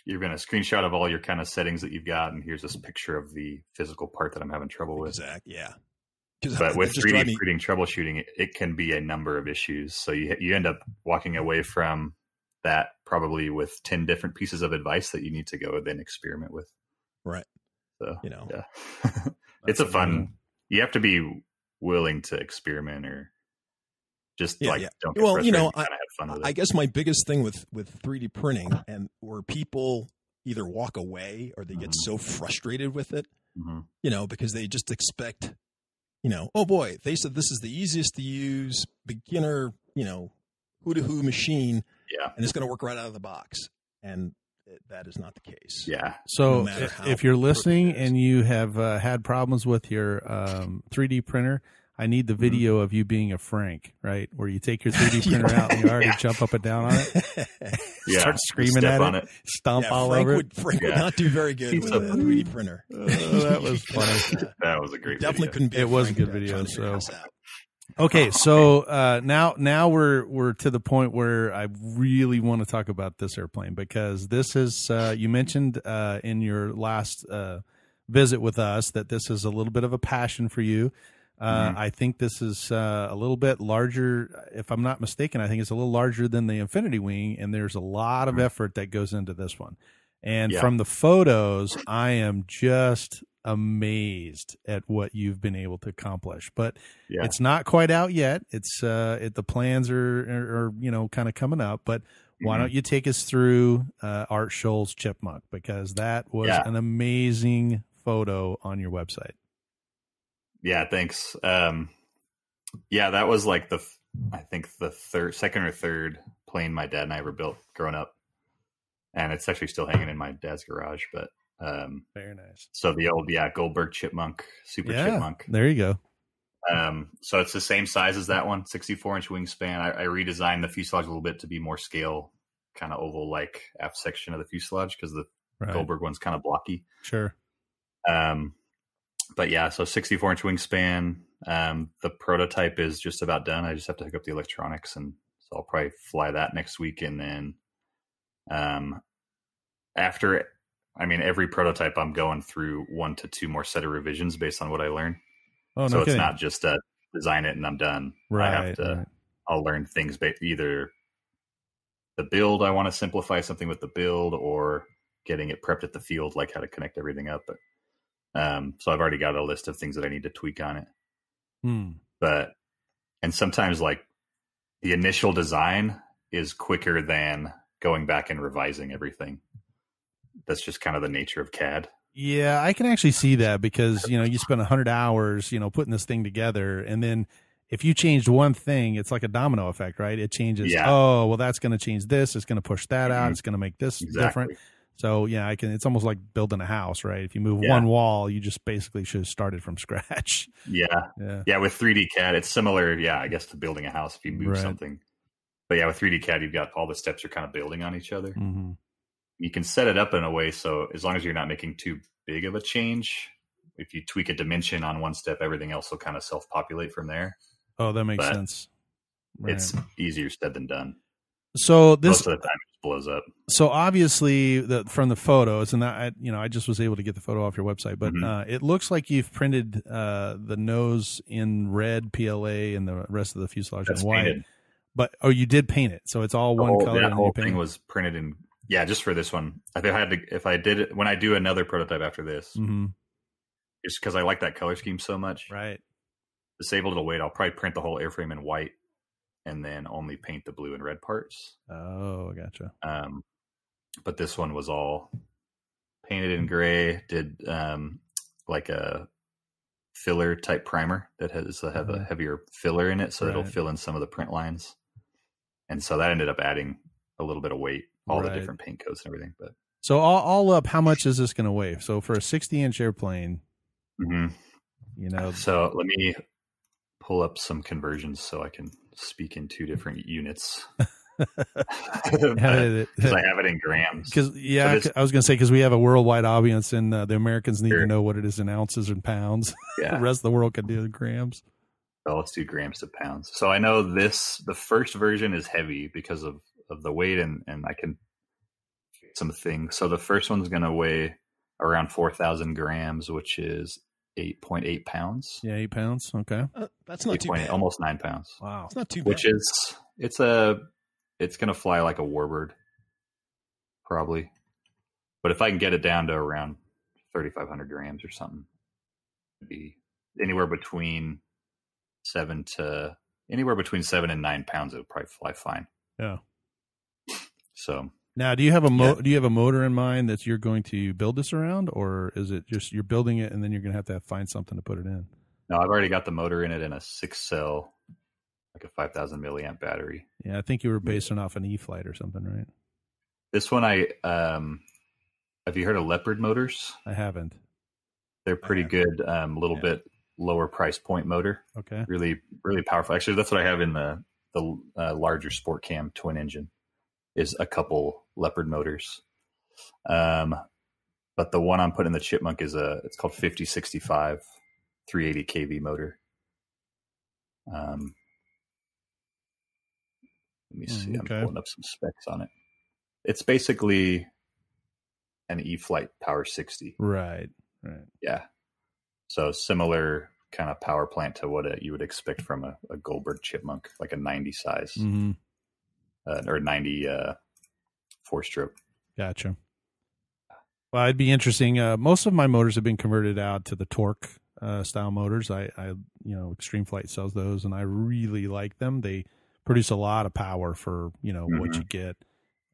Speaker 5: You're going to screenshot of all your kind of settings that you've got, and here's this picture of the physical part that I'm having trouble with.
Speaker 4: Exactly. Yeah.
Speaker 5: But with 3D printing troubleshooting, it can be a number of issues. So you end up walking away from that probably with 10 different pieces of advice that you need to go then experiment with.
Speaker 4: Right.
Speaker 5: So, it's a fun, you have to be willing to experiment or just don't get frustrated. Kind of have fun with it.
Speaker 4: I guess my biggest thing with 3D printing and where people either walk away or they get so frustrated with it, because they just expect, oh boy, they said this is the easiest to use beginner, who-to-who machine.
Speaker 5: Yeah.
Speaker 4: And it's going to work right out of the box. And that is not the case.
Speaker 5: Yeah.
Speaker 3: So if you're listening and you have had problems with your 3D printer, I need the video of you being a Frank, right? Where you take your 3D printer out and you already jump up and down on it. Start screaming at it, stomp all
Speaker 4: Frank
Speaker 3: over
Speaker 4: would, Frank would not do very good with a 3D printer.
Speaker 3: That was funny.
Speaker 5: That was a great
Speaker 4: Definitely
Speaker 5: video.
Speaker 4: couldn't be
Speaker 3: It was a
Speaker 4: Frank
Speaker 3: good video. So.
Speaker 4: out.
Speaker 3: Okay, so now we're to the point where I really want to talk about this airplane, because this is you mentioned in your last visit with us that this is a little bit of a passion for you. I think this is a little bit larger, if I'm not mistaken. I think it's a little larger than the Infinity Wing, and there's a lot of effort that goes into this one. And from the photos, I am just amazed at what you've been able to accomplish. But it's not quite out yet. It's the plans are kind of coming up. But why don't you take us through Art Scholl's Chipmunk, because that was an amazing photo on your website.
Speaker 5: Yeah, thanks. That was like I think the second or third plane my dad and I ever built growing up, and it's actually still hanging in my dad's garage. But
Speaker 3: very nice.
Speaker 5: So the old Goldberg Chipmunk, Super Chipmunk.
Speaker 3: There you go.
Speaker 5: So it's the same size as that one, 64-inch wingspan. I redesigned the fuselage a little bit to be more scale, kind of oval-like aft section of the fuselage, because the Goldberg one's kind of blocky.
Speaker 3: Sure.
Speaker 5: But yeah, so 64-inch wingspan. The prototype is just about done. I just have to hook up the electronics, and so I'll probably fly that next week. And then after, every prototype I'm going through 1 to 2 more set of revisions based on what I learn.
Speaker 3: Oh,
Speaker 5: so
Speaker 3: no
Speaker 5: it's
Speaker 3: kidding.
Speaker 5: not just design it and I'm done.
Speaker 3: Right.
Speaker 5: I have to. I'll learn things either the build. I want to simplify something with the build, or getting it prepped at the field, like how to connect everything up. But so I've already got a list of things that I need to tweak on it. And sometimes like the initial design is quicker than going back and revising everything. That's just kind of the nature of CAD.
Speaker 3: Yeah, I can actually see that, because, you spend 100 hours, putting this thing together. And then if you changed one thing, it's like a domino effect, right? It changes. Yeah. Oh, well, that's going to change this. It's going to push that out. It's going to make this different. So yeah, it's almost like building a house, right? If you move one wall, you just basically should have started from scratch.
Speaker 5: Yeah. With 3D CAD, it's similar. Yeah, I guess to building a house if you move something. But yeah, with 3D CAD, you've got all the steps are kind of building on each other. Mm-hmm. You can set it up in a way so as long as you're not making too big of a change, if you tweak a dimension on one step, everything else will kind of self-populate from there.
Speaker 3: Oh, that makes sense.
Speaker 5: Right. It's easier said than done.
Speaker 3: So
Speaker 5: most of the time it just blows up.
Speaker 3: So obviously from the photos, and I just was able to get the photo off your website, but it looks like you've printed the nose in red PLA and the rest of the fuselage in white. Painted. But you did paint it, so it's all one color.
Speaker 5: That whole thing was printed in. Yeah, just for this one. If I did it when I do another prototype after this, just because I like that color scheme so much,
Speaker 3: right?
Speaker 5: To save a little weight, I'll probably print the whole airframe in white, and then only paint the blue and red parts.
Speaker 3: Oh, gotcha.
Speaker 5: But this one was all painted in gray. Did like a filler type primer that has have a heavier filler in it, so it'll fill in some of the print lines, and so that ended up adding a little bit of weight. All the different paint coats and everything. But
Speaker 3: so all up, how much is this going to weigh? So for a 60-inch airplane,
Speaker 5: So let me pull up some conversions so I can speak in 2 different units. Because I have it in grams.
Speaker 3: I was going to say, because we have a worldwide audience, and the Americans need to know what it is in ounces and pounds. The rest of the world can do the grams.
Speaker 5: So let's do grams to pounds. So I know the first version is heavy because of the weight, and I can get some things. So the first one's going to weigh around 4,000 grams, which is 8.8 pounds.
Speaker 3: Yeah, 8 pounds. Okay.
Speaker 4: That's not too bad.
Speaker 5: Almost 9 pounds.
Speaker 3: Wow.
Speaker 4: It's not too bad.
Speaker 5: Which is, it's going to fly like a warbird, probably. But if I can get it down to around 3,500 grams or something, it'd be anywhere between 7 and 9 pounds. It would probably fly fine.
Speaker 3: Yeah.
Speaker 5: So
Speaker 3: now, do you have a motor in mind that you're going to build this around, or is it just you're building it and then you're going to have to find something to put it in?
Speaker 5: No, I've already got the motor in it in a 6-cell, like a 5,000 milliamp battery.
Speaker 3: Yeah, I think you were basing off an E-Flight or something, right?
Speaker 5: This one, have you heard of Leopard motors?
Speaker 3: I haven't.
Speaker 5: They're pretty good. A little bit lower price point motor.
Speaker 3: Okay.
Speaker 5: Really, really powerful. Actually, that's what I have in the larger Sport Cam twin engine, is a couple Leopard motors. But the one I'm putting in the Chipmunk it's called 5065 380 kV motor. Let me see. I'm pulling up some specs on it. It's basically an E-Flight Power 60.
Speaker 3: Right.
Speaker 5: Yeah. So similar kind of power plant to what you would expect from a Goldberg Chipmunk, like a 90 size or 90 4-stroke.
Speaker 3: Gotcha. Well, it'd be interesting. Most of my motors have been converted out to the torque style motors. I Extreme Flight sells those, and I really like them. They produce a lot of power for what you get.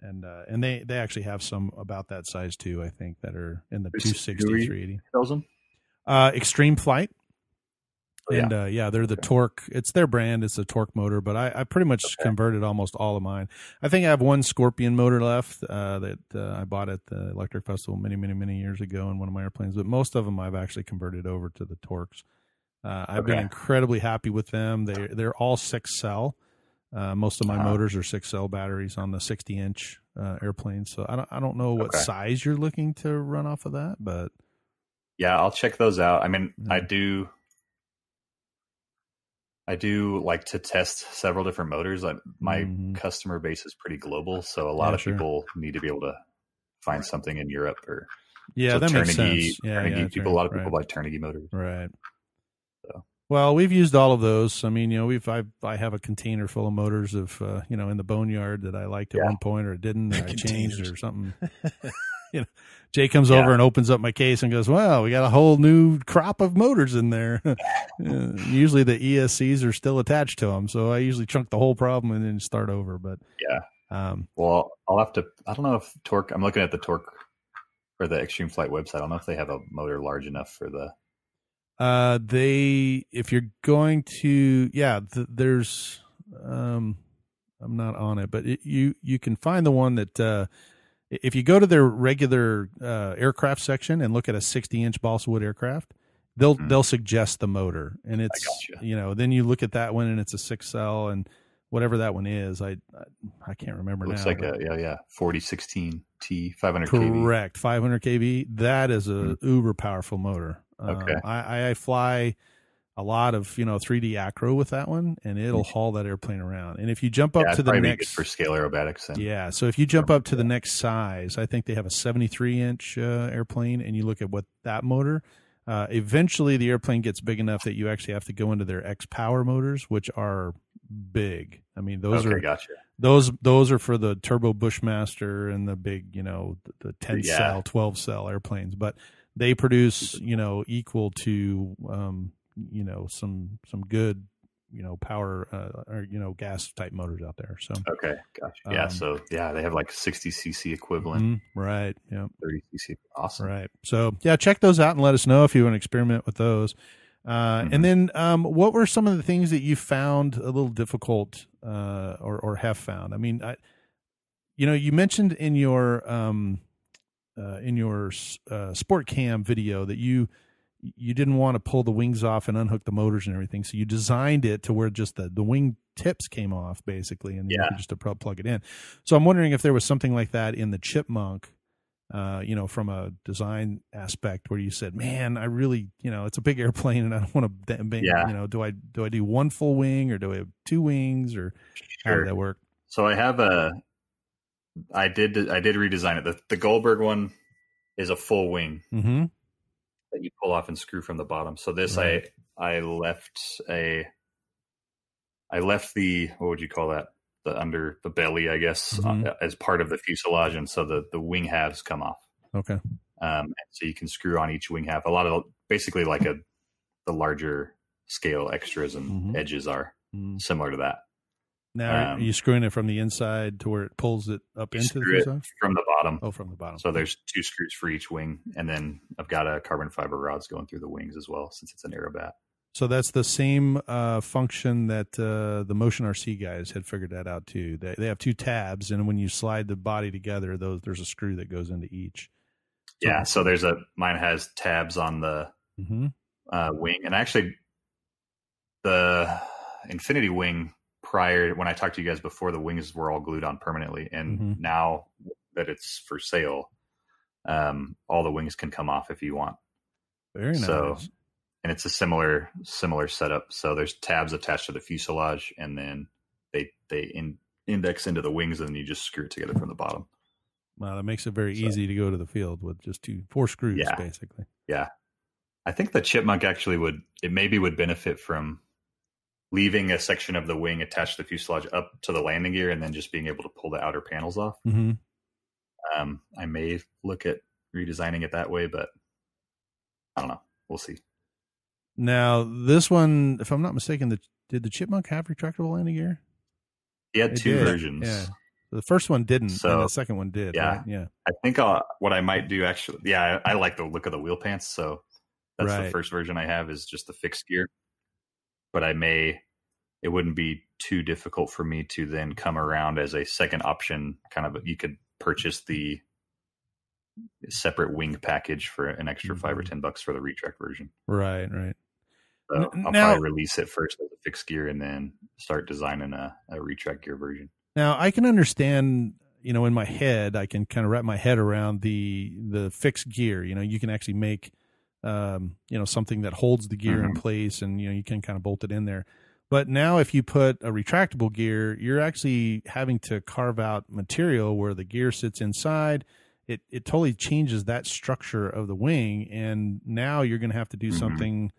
Speaker 3: And they actually have some about that size too, I think, that are in the 260, 380.
Speaker 5: Sells them?
Speaker 3: Extreme Flight.
Speaker 5: Oh,
Speaker 3: and they're the torque. It's their brand. It's a torque motor, but I pretty much converted almost all of mine. I think I have one Scorpion motor left that I bought at the Electric Festival many years ago in one of my airplanes, but most of them I've actually converted over to the torques. I've been incredibly happy with them. They're all 6-cell. Most of my motors are 6-cell batteries on the 60-inch airplanes. So I don't know what size you're looking to run off of that, but
Speaker 5: yeah, I'll check those out. I mean, I do like to test several different motors. My customer base is pretty global, so a lot of people need to be able to find something in Europe or
Speaker 3: that makes sense.
Speaker 5: A lot of people buy Carnegie motors,
Speaker 3: right?
Speaker 5: So.
Speaker 3: Well, we've used all of those. I mean, I have a container full of motors of in the boneyard that I liked at one point, or didn't, or I changed or something. Jay comes over and opens up my case and goes, "Well, we got a whole new crop of motors in there." Usually the ESCs are still attached to them, so I usually chunk the whole problem and then start over. But
Speaker 5: well, I'll have to. I don't know if torque. I'm looking at the torque for the Extreme Flight website. I don't know if they have a motor large enough for the.
Speaker 3: If you're going to, there's. I'm not on it, but you can find the one that. If you go to their regular aircraft section and look at a 60-inch balsa wood aircraft, they'll suggest the motor, and it's then you look at that one and it's a 6-cell, and whatever that one is, I can't remember now.
Speaker 5: Looks like 4016 T 500 kV.
Speaker 3: Correct, 500 kV. That is a uber powerful motor. I fly a lot of 3D acro with that one, and it'll haul that airplane around. And if you jump up to the next
Speaker 5: for scale aerobatics,
Speaker 3: so if you jump up to the next size, I think they have a 73-inch airplane, and you look at what that motor. Eventually, the airplane gets big enough that you actually have to go into their X Power motors, which are big. I mean, those are for the Turbo Bushmaster and the big, the 10-cell, 12-cell airplanes, but they produce equal to some good power or gas type motors out there. So
Speaker 5: gotcha. They have like 60 cc equivalent,
Speaker 3: right?
Speaker 5: 30 cc. Awesome.
Speaker 3: Right. So check those out and let us know if you want to experiment with those. And then what were some of the things that you found a little difficult or have found? I mean, you mentioned in your Sport Cam video that you didn't want to pull the wings off and unhook the motors and everything, so you designed it to where just the wing tips came off, basically, and you could just plug it in. So I'm wondering if there was something like that in the Chipmunk, from a design aspect, where you said, "Man, I really, it's a big airplane, and I don't want to, do I do one full wing, or do I have 2 wings, or how did that work?"
Speaker 5: So I have I did redesign it. The Goldberg one is a full wing.
Speaker 3: Mm-hmm.
Speaker 5: That you pull off and screw from the bottom. So this, I left the, what would you call that? The under the belly, I guess, as part of the fuselage. And so the wing halves come off.
Speaker 3: Okay.
Speaker 5: So you can screw on each wing half. A lot of basically like the larger scale extras and edges are similar to that.
Speaker 3: Now, are you screwing it from the inside to where it pulls it up into the fuselage?
Speaker 5: From the bottom.
Speaker 3: Oh, from the bottom.
Speaker 5: So there's 2 screws for each wing, and then I've got a carbon fiber rods going through the wings as well, since it's an Aerobat.
Speaker 3: So that's the same function that the Motion RC guys had figured that out too. They have 2 tabs, and when you slide the body together, there's a screw that goes into each.
Speaker 5: So mine has tabs on the wing. And actually, the Infinity Wing, prior, when I talked to you guys before, the wings were all glued on permanently. And now that it's for sale, all the wings can come off if you want.
Speaker 3: Very nice.
Speaker 5: So, and it's a similar setup. So there's tabs attached to the fuselage, and then they index into the wings, and then you just screw it together from the bottom.
Speaker 3: Wow, that makes it very easy to go to the field with just 4 screws, basically.
Speaker 5: Yeah. I think the Chipmunk actually would benefit from leaving a section of the wing attached to the fuselage up to the landing gear, and then just being able to pull the outer panels off. I may look at redesigning it that way, but I don't know. We'll see.
Speaker 3: Now, this one, if I'm not mistaken, did the Chipmunk have retractable landing gear?
Speaker 5: He had 2 versions.
Speaker 3: Yeah. The first one didn't, and the second one did.
Speaker 5: Yeah.
Speaker 3: Right? Yeah.
Speaker 5: I think what I might do actually, I like the look of the wheel pants. So that's the first version I have, is just the fixed gear. But it wouldn't be too difficult for me to then come around as a second option. You could purchase the separate wing package for an extra $5 or $10 for the retract version.
Speaker 3: Right.
Speaker 5: So I'll probably release it first as a fixed gear, and then start designing a retract gear version.
Speaker 3: Now, I can understand, in my head, I can kind of wrap my head around the fixed gear. You can actually make, something that holds the gear in place, and, you can kind of bolt it in there. But now if you put a retractable gear, you're actually having to carve out material where the gear sits inside. It totally changes that structure of the wing. And now you're going to have to do something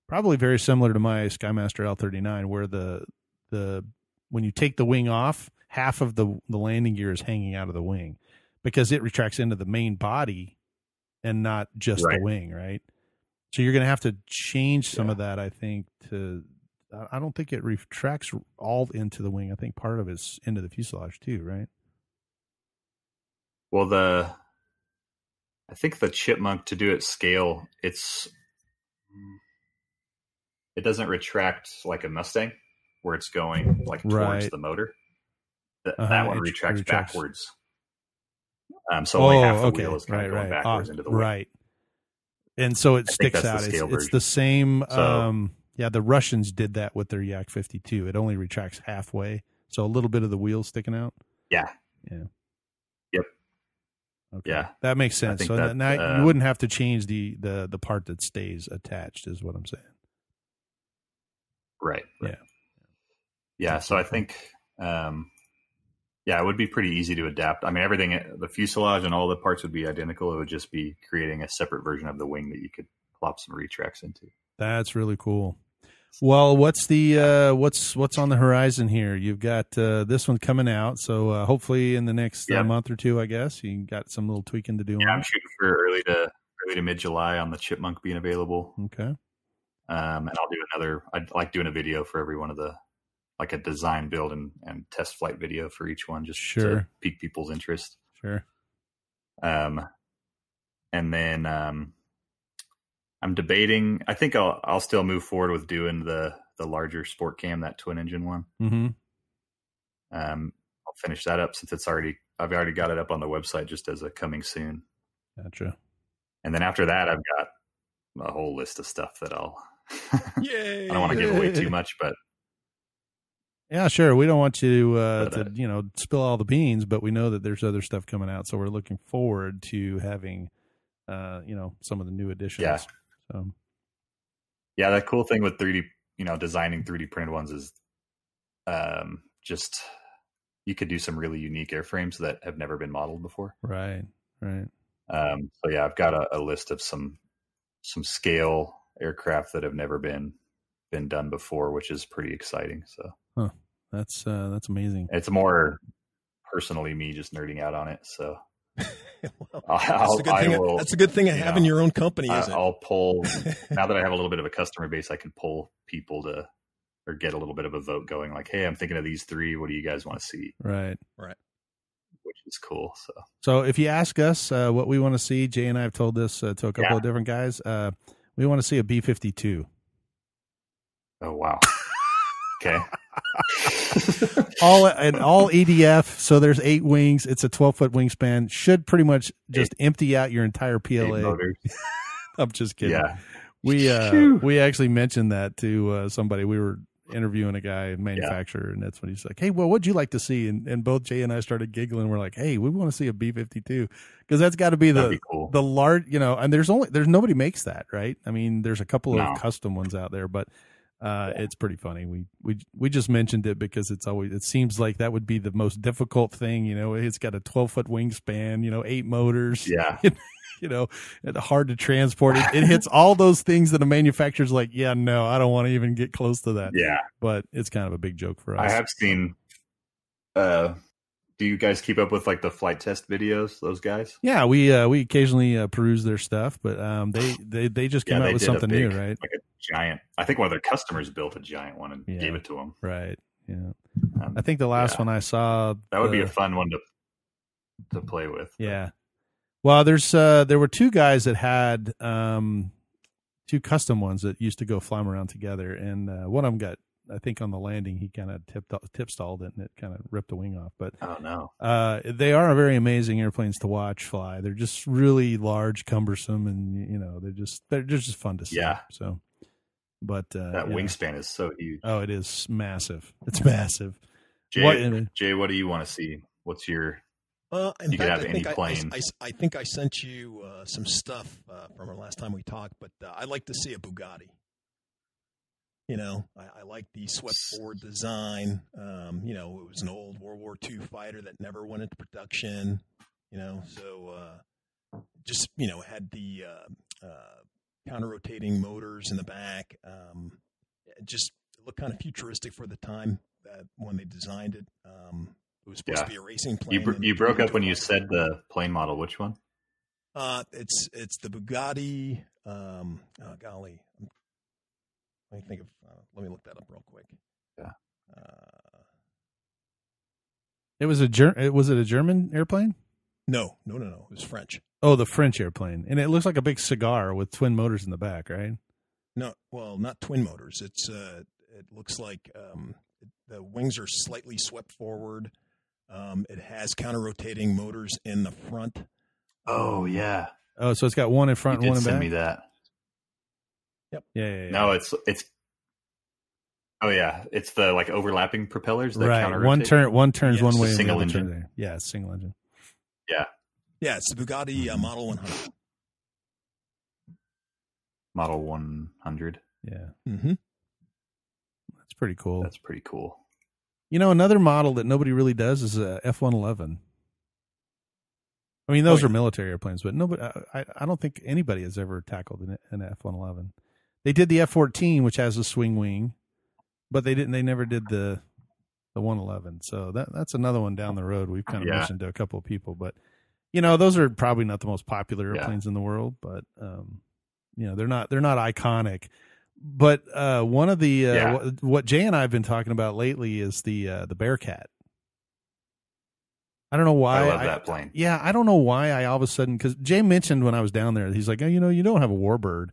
Speaker 3: probably very similar to my Skymaster L39, where when you take the wing off, half of the landing gear is hanging out of the wing, because it retracts into the main body and not just the wing, right? So you're going to have to change some of that, I think, I don't think it retracts all into the wing. I think part of it's into the fuselage too, right?
Speaker 5: Well, I think the Chipmunk, to do it scale, it doesn't retract like a Mustang, where it's going towards the motor. That one retracts backwards. So only half the wheel is kind of going backwards into the wing. Right.
Speaker 3: And so it sticks out. It's the same. The Russians did that with their Yak 52. It only retracts halfway, so a little bit of the wheel sticking out.
Speaker 5: Yeah. Yep.
Speaker 3: Okay.
Speaker 5: Yeah,
Speaker 3: that makes sense. So now you wouldn't have to change the part that stays attached, is what I'm saying.
Speaker 5: Right. Yeah. So I think, it would be pretty easy to adapt. I mean, everything, the fuselage and all the parts would be identical. It would just be creating a separate version of the wing that you could plop some retracts into.
Speaker 3: That's really cool. Well, what's what's on the horizon here? You've got this one coming out, so hopefully in the next month or two, I guess you got some little tweaking to do.
Speaker 5: Yeah, I'm shooting for early to mid July on the Chipmunk being available.
Speaker 3: Okay.
Speaker 5: And I'll do another. I'd like doing a video for every one of the, like a design, build, and test flight video for each one, just to pique people's interest.
Speaker 3: Sure.
Speaker 5: And then I'm debating. I think I'll still move forward with doing the larger sport cam, that twin engine one. I'll finish that up since I've already got it up on the website just as a coming soon.
Speaker 3: Gotcha.
Speaker 5: And then after that, I've got a whole list of stuff that I don't want to give away too much, but
Speaker 3: yeah, sure. We don't want you to spill all the beans, but we know that there's other stuff coming out, so we're looking forward to having some of the new additions.
Speaker 5: Yeah.
Speaker 3: So.
Speaker 5: Yeah, the cool thing with 3D, designing 3D printed ones is just you could do some really unique airframes that have never been modeled before.
Speaker 3: Right.
Speaker 5: So yeah, I've got a list of some scale aircraft that have never been done before, which is pretty exciting. So
Speaker 3: that's amazing.
Speaker 5: It's more personally me just nerding out on it. So
Speaker 4: well, that's a good thing of having your own company, isn't it?
Speaker 5: I'll pull, now that I have a little bit of a customer base, I can pull people or get a little bit of a vote going, like, hey, I'm thinking of these 3. What do you guys want to see?
Speaker 3: Right.
Speaker 5: Which is cool.
Speaker 3: So if you ask us what we want to see, Jay and I have told this to a couple of different guys. We want to see a B-52.
Speaker 5: Oh, wow. Okay.
Speaker 3: all EDF. So there's 8 wings. It's a 12-foot wingspan. Should pretty much just empty out your entire PLA. I'm just kidding.
Speaker 5: Yeah.
Speaker 3: We actually mentioned that to somebody. We were interviewing a guy, a manufacturer, and that's when he's like, "Hey, well, what'd you like to see?" And both Jay and I started giggling. We're like, "Hey, we want to see a B-52 because that's got to be the large, And there's nobody makes that, right? I mean, there's a couple of custom ones out there, but it's pretty funny. We just mentioned it because it seems like that would be the most difficult thing. It's got a 12-foot wingspan, 8 motors.
Speaker 5: Yeah.
Speaker 3: Hard to transport. It hits all those things that a manufacturer's like, yeah, no, I don't want to even get close to that.
Speaker 5: Yeah.
Speaker 3: But it's kind of a big joke for us.
Speaker 5: I have seen, do you guys keep up with like the flight test videos, those guys?
Speaker 3: Yeah, we occasionally peruse their stuff, but they just came out with something new, right?
Speaker 5: Like a giant, I think one of their customers built a giant one and gave it to them.
Speaker 3: Right. Yeah. I think the last one I saw.
Speaker 5: That would be a fun one to play with.
Speaker 3: Yeah. Well, there were 2 guys that had 2 custom ones that used to go fly them around together, and one of them got, I think, on the landing he kind of tip stalled it and it kind of ripped the wing off. But
Speaker 5: oh no,
Speaker 3: they are very amazing airplanes to watch fly. They're just really large, cumbersome, and they're just fun to see.
Speaker 5: Yeah.
Speaker 3: So, but
Speaker 5: that wingspan is so huge.
Speaker 3: Oh, it is massive. It's massive.
Speaker 5: Jay, what do you want to see? What's your
Speaker 4: in
Speaker 5: you
Speaker 4: fact,
Speaker 5: could have any plane.
Speaker 4: I think I sent you some stuff from our last time we talked, but I'd like to see a Bugatti. I like the swept forward design. It was an old World War II fighter that never went into production. So just had the counter-rotating motors in the back. It just looked kind of futuristic for the time that when they designed it. It was supposed to be a racing plane.
Speaker 5: You broke up when you said the plane model. Which one?
Speaker 4: It's the Bugatti. Golly, let me think of. Let me look that up real quick.
Speaker 5: Yeah.
Speaker 3: Was it a German airplane?
Speaker 4: No. It was French.
Speaker 3: Oh, the French airplane, and it looks like a big cigar with twin motors in the back, right?
Speaker 4: No, well, not twin motors. It's it looks like the wings are slightly swept forward. It has counter-rotating motors in the front.
Speaker 5: Oh, yeah.
Speaker 3: Oh, so it's got one in front and one in back?
Speaker 5: Send me that.
Speaker 4: Yep.
Speaker 3: Yeah.
Speaker 5: No, it's oh, yeah. It's the, like, overlapping propellers that
Speaker 3: right.
Speaker 5: counter-rotate.
Speaker 3: One turns one way and
Speaker 5: single
Speaker 3: the other
Speaker 5: engine.
Speaker 3: turns there. Yeah, it's single engine.
Speaker 5: Yeah.
Speaker 4: Yeah, it's the Bugatti Model 100.
Speaker 5: Model 100.
Speaker 3: Yeah.
Speaker 4: Mm-hmm.
Speaker 3: That's pretty cool.
Speaker 5: That's pretty cool.
Speaker 3: Another model that nobody really does is a F-111. I mean, those are military airplanes, but nobody. I don't think anybody has ever tackled an F-111. They did the F-14, which has a swing wing, but they never did the 111. So that's another one down the road. We've kind of mentioned to a couple of people, but those are probably not the most popular airplanes in the world, but they're not iconic. But one of the what Jay and I have been talking about lately is the Bearcat. I don't know why.
Speaker 5: I love that plane.
Speaker 3: Yeah, I don't know why I all of a sudden, because Jay mentioned when I was down there, he's like, you don't have a Warbird.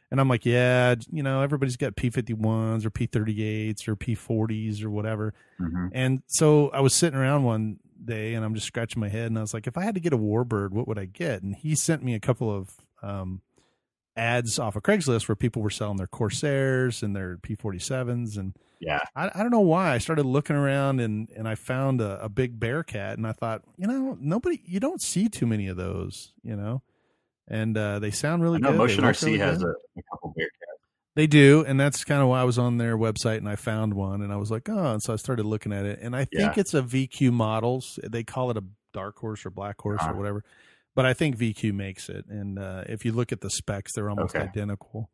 Speaker 3: And I'm like, yeah, everybody's got P-51s or P-38s or P-40s or whatever.
Speaker 5: Mm-hmm.
Speaker 3: And so I was sitting around one day and I'm just scratching my head and I was like, if I had to get a Warbird, what would I get? And he sent me a couple of ads off of Craigslist where people were selling their Corsairs and their P-47s. And I don't know why I started looking around and I found a big Bearcat and I thought, you don't see too many of those, and they sound really good.
Speaker 5: Motion RC really has a couple Bearcats.
Speaker 3: They do, and that's kind of why I was on their website and I found one and I was like, oh, and so I started looking at it and I think it's a VQ models. They call it a dark horse or black horse or whatever, but I think VQ makes it. And if you look at the specs, they're almost identical.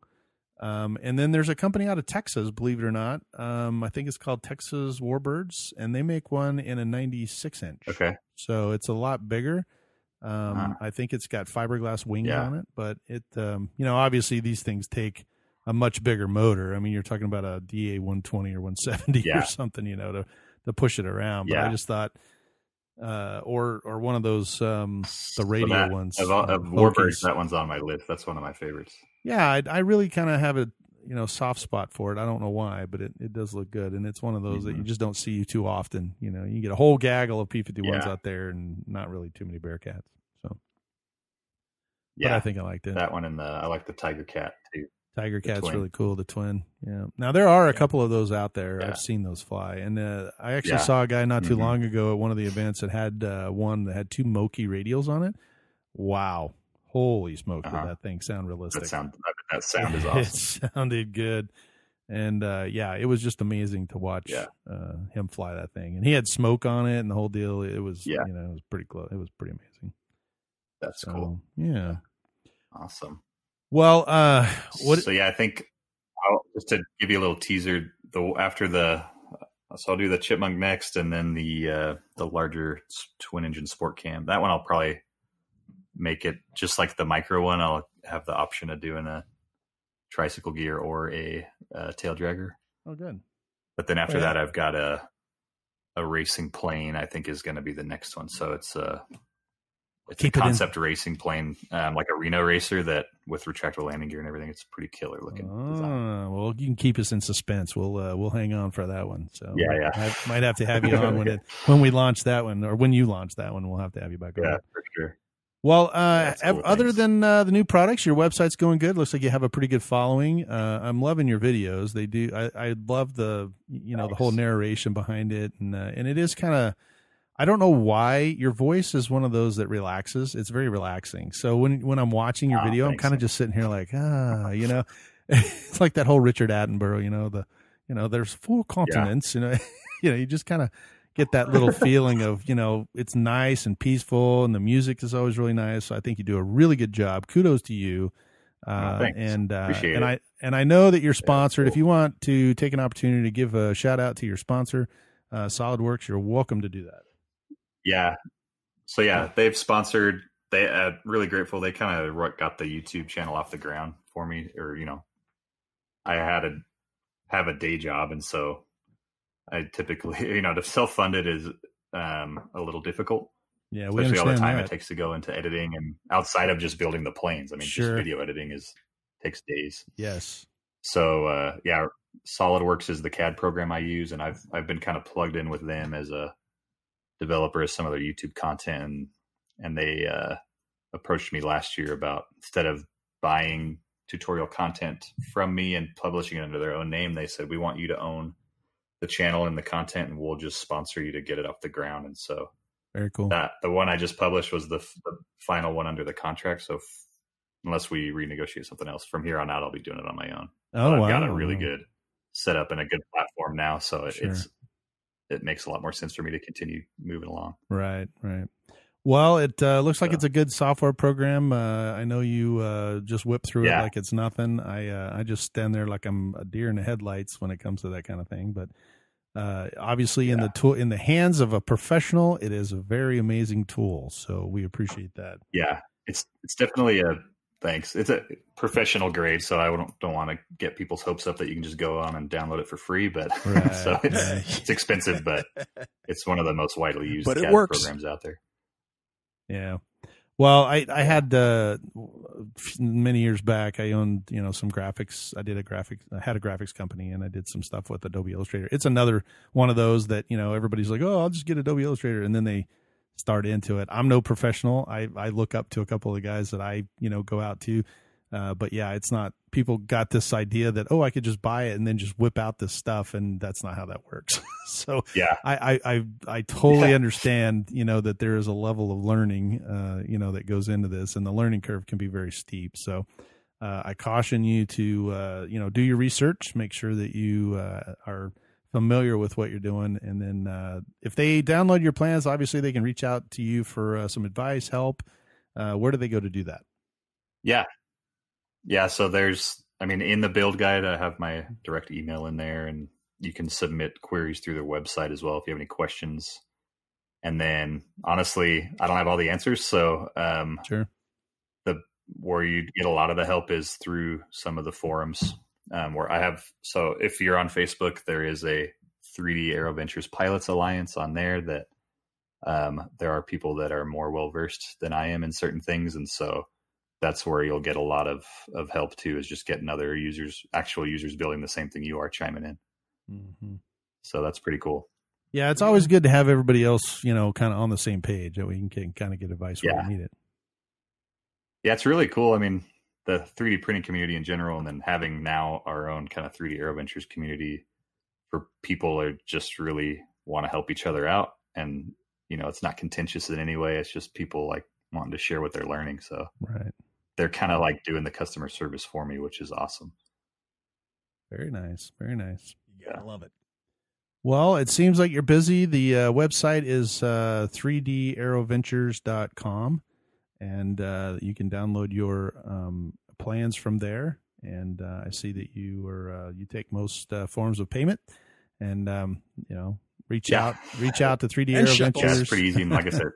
Speaker 3: And then there's a company out of Texas, believe it or not. I think it's called Texas Warbirds, and they make one in a 96 inch.
Speaker 5: Okay.
Speaker 3: So it's a lot bigger. I think it's got fiberglass wings on it, but it, obviously these things take a much bigger motor. I mean, you're talking about a DA 120 or 170 or something, to push it around. But I just thought, or one of those, the radio ones.
Speaker 5: Of Warbirds, that one's on my list. That's one of my favorites.
Speaker 3: Yeah, I really kind of have a soft spot for it. I don't know why, but it does look good, and it's one of those that you just don't see too often. You get a whole gaggle of P-51s out there, and not really too many Bearcats. So, but I think I liked it.
Speaker 5: That one, and I like the Tiger Cat too.
Speaker 3: Tiger Cat's really cool. The twin. Yeah. Now there are a couple of those out there.
Speaker 5: Yeah.
Speaker 3: I've seen those fly, and I actually saw a guy not too long ago at one of the events that had one that had 2 Moki radials on it. Wow. Holy smoke, did that thing sound realistic.
Speaker 5: That sound is awesome.
Speaker 3: It sounded good. And it was just amazing to watch him fly that thing. And he had smoke on it and the whole deal. It was it was pretty close. It was pretty amazing.
Speaker 5: That's cool.
Speaker 3: Yeah.
Speaker 5: Awesome.
Speaker 3: Well,
Speaker 5: So I think just to give you a little teaser, so I'll do the Chipmunk next, and then the larger twin engine sport cam. That one I'll probably make it just like the micro one. I'll have the option of doing a tricycle gear or a tail dragger.
Speaker 3: Oh, good.
Speaker 5: But then after that, I've got a racing plane. I think is going to be the next one. So it's a concept racing plane, like a Reno racer that with retractable landing gear and everything. It's pretty killer looking. Design.
Speaker 3: Well, you can keep us in suspense. We'll hang on for that one. So
Speaker 5: yeah.
Speaker 3: I might have to have you on when we launch that one, or when you launch that one. We'll have to have you back on.
Speaker 5: Yeah, for sure.
Speaker 3: Well, cool, other than the new products, your website's going good. Looks like you have a pretty good following. I'm loving your videos. They do. I love the the whole narration behind it, and it is kind of. I don't know why your voice is one of those that relaxes. It's very relaxing. So when I'm watching your video, I'm kind of just sitting here like, it's like that whole Richard Attenborough, there's 4 continents, you just kind of get that little feeling of, it's nice and peaceful, and the music is always really nice. So I think you do a really good job. Kudos to you.
Speaker 5: Thanks. Appreciate it.
Speaker 3: And I know that you're sponsored. Cool. If you want to take an opportunity to give a shout out to your sponsor, SolidWorks, you're welcome to do that.
Speaker 5: Yeah. So they've sponsored. They really grateful. They kind of got the YouTube channel off the ground for me, or I had to have a day job, and so I typically to self-fund it is a little difficult.
Speaker 3: Yeah, we
Speaker 5: especially
Speaker 3: understand
Speaker 5: all the time
Speaker 3: that.
Speaker 5: it takes to go into editing, and outside of just building the planes. I mean,
Speaker 3: Sure.
Speaker 5: just video editing takes days.
Speaker 3: Yes.
Speaker 5: So SolidWorks is the CAD program I use, and I've been kind of plugged in with them as a developer of some of their YouTube content, and they approached me last year about, instead of buying tutorial content from me and publishing it under their own name, they said, we want you to own the channel and the content, and we'll just sponsor you to get it off the ground. And so
Speaker 3: very cool.
Speaker 5: The one I just published was the final one under the contract. So unless we renegotiate something else from here on out, I'll be doing it on my own. I've got a really good setup and a good platform now. So it makes a lot more sense for me to continue moving along. Right.
Speaker 3: Well, it looks like it's a good software program. I know you just whip through it like it's nothing. I just stand there like I'm a deer in the headlights when it comes to that kind of thing. But obviously, in the hands of a professional, it is a very amazing tool. So we appreciate that.
Speaker 5: Yeah, it's definitely thanks. It's a professional grade, so I don't want to get people's hopes up that you can just go on and download it for free. But so it's expensive, but it's one of the most widely used CAD programs out there.
Speaker 3: Yeah. Well, I had many years back, I owned, some graphics. I had a graphics company, and I did some stuff with Adobe Illustrator. It's another one of those that, everybody's like, oh, I'll just get Adobe Illustrator. And then they start into it. I'm no professional. I look up to a couple of the guys that I, go out to. But it's not, people got this idea that, I could just buy it and then just whip out this stuff. And that's not how that works. So I totally understand, that there is a level of learning, that goes into this, and the learning curve can be very steep. So, I caution you to, do your research, make sure that you, are familiar with what you're doing. And then, if they download your plans, obviously they can reach out to you for some advice, help. Where do they go to do that?
Speaker 5: Yeah, so in the build guide, I have my direct email in there, and you can submit queries through their website as well if you have any questions. And then, honestly, I don't have all the answers, so
Speaker 3: sure.
Speaker 5: Where you get a lot of the help is through some of the forums where I have. So if you're on Facebook, there is a 3D Aeroventures Pilots Alliance on there that there are people that are more well-versed than I am in certain things, and so that's where you'll get a lot of help too, is just getting other actual users building the same thing you are chiming in. Mm-hmm. So that's pretty cool.
Speaker 3: Yeah. It's always good to have everybody else, kind of on the same page, that we can kind of get advice where we need it.
Speaker 5: Yeah. It's really cool. I mean, the 3D printing community in general, and then having now our own kind of 3D Aeroventures community for people who just really want to help each other out. And, it's not contentious in any way. It's just people like wanting to share what they're learning. So they're kind of like doing the customer service for me, which is awesome.
Speaker 3: Very nice. Very nice.
Speaker 4: Yeah, I love it.
Speaker 3: Well, it seems like you're busy. The website is 3daeroventures.com, and you can download your plans from there. And I see that you take most forms of payment, and reach out to 3D Aeroventures.
Speaker 5: Yeah, it's pretty easy. And like I said,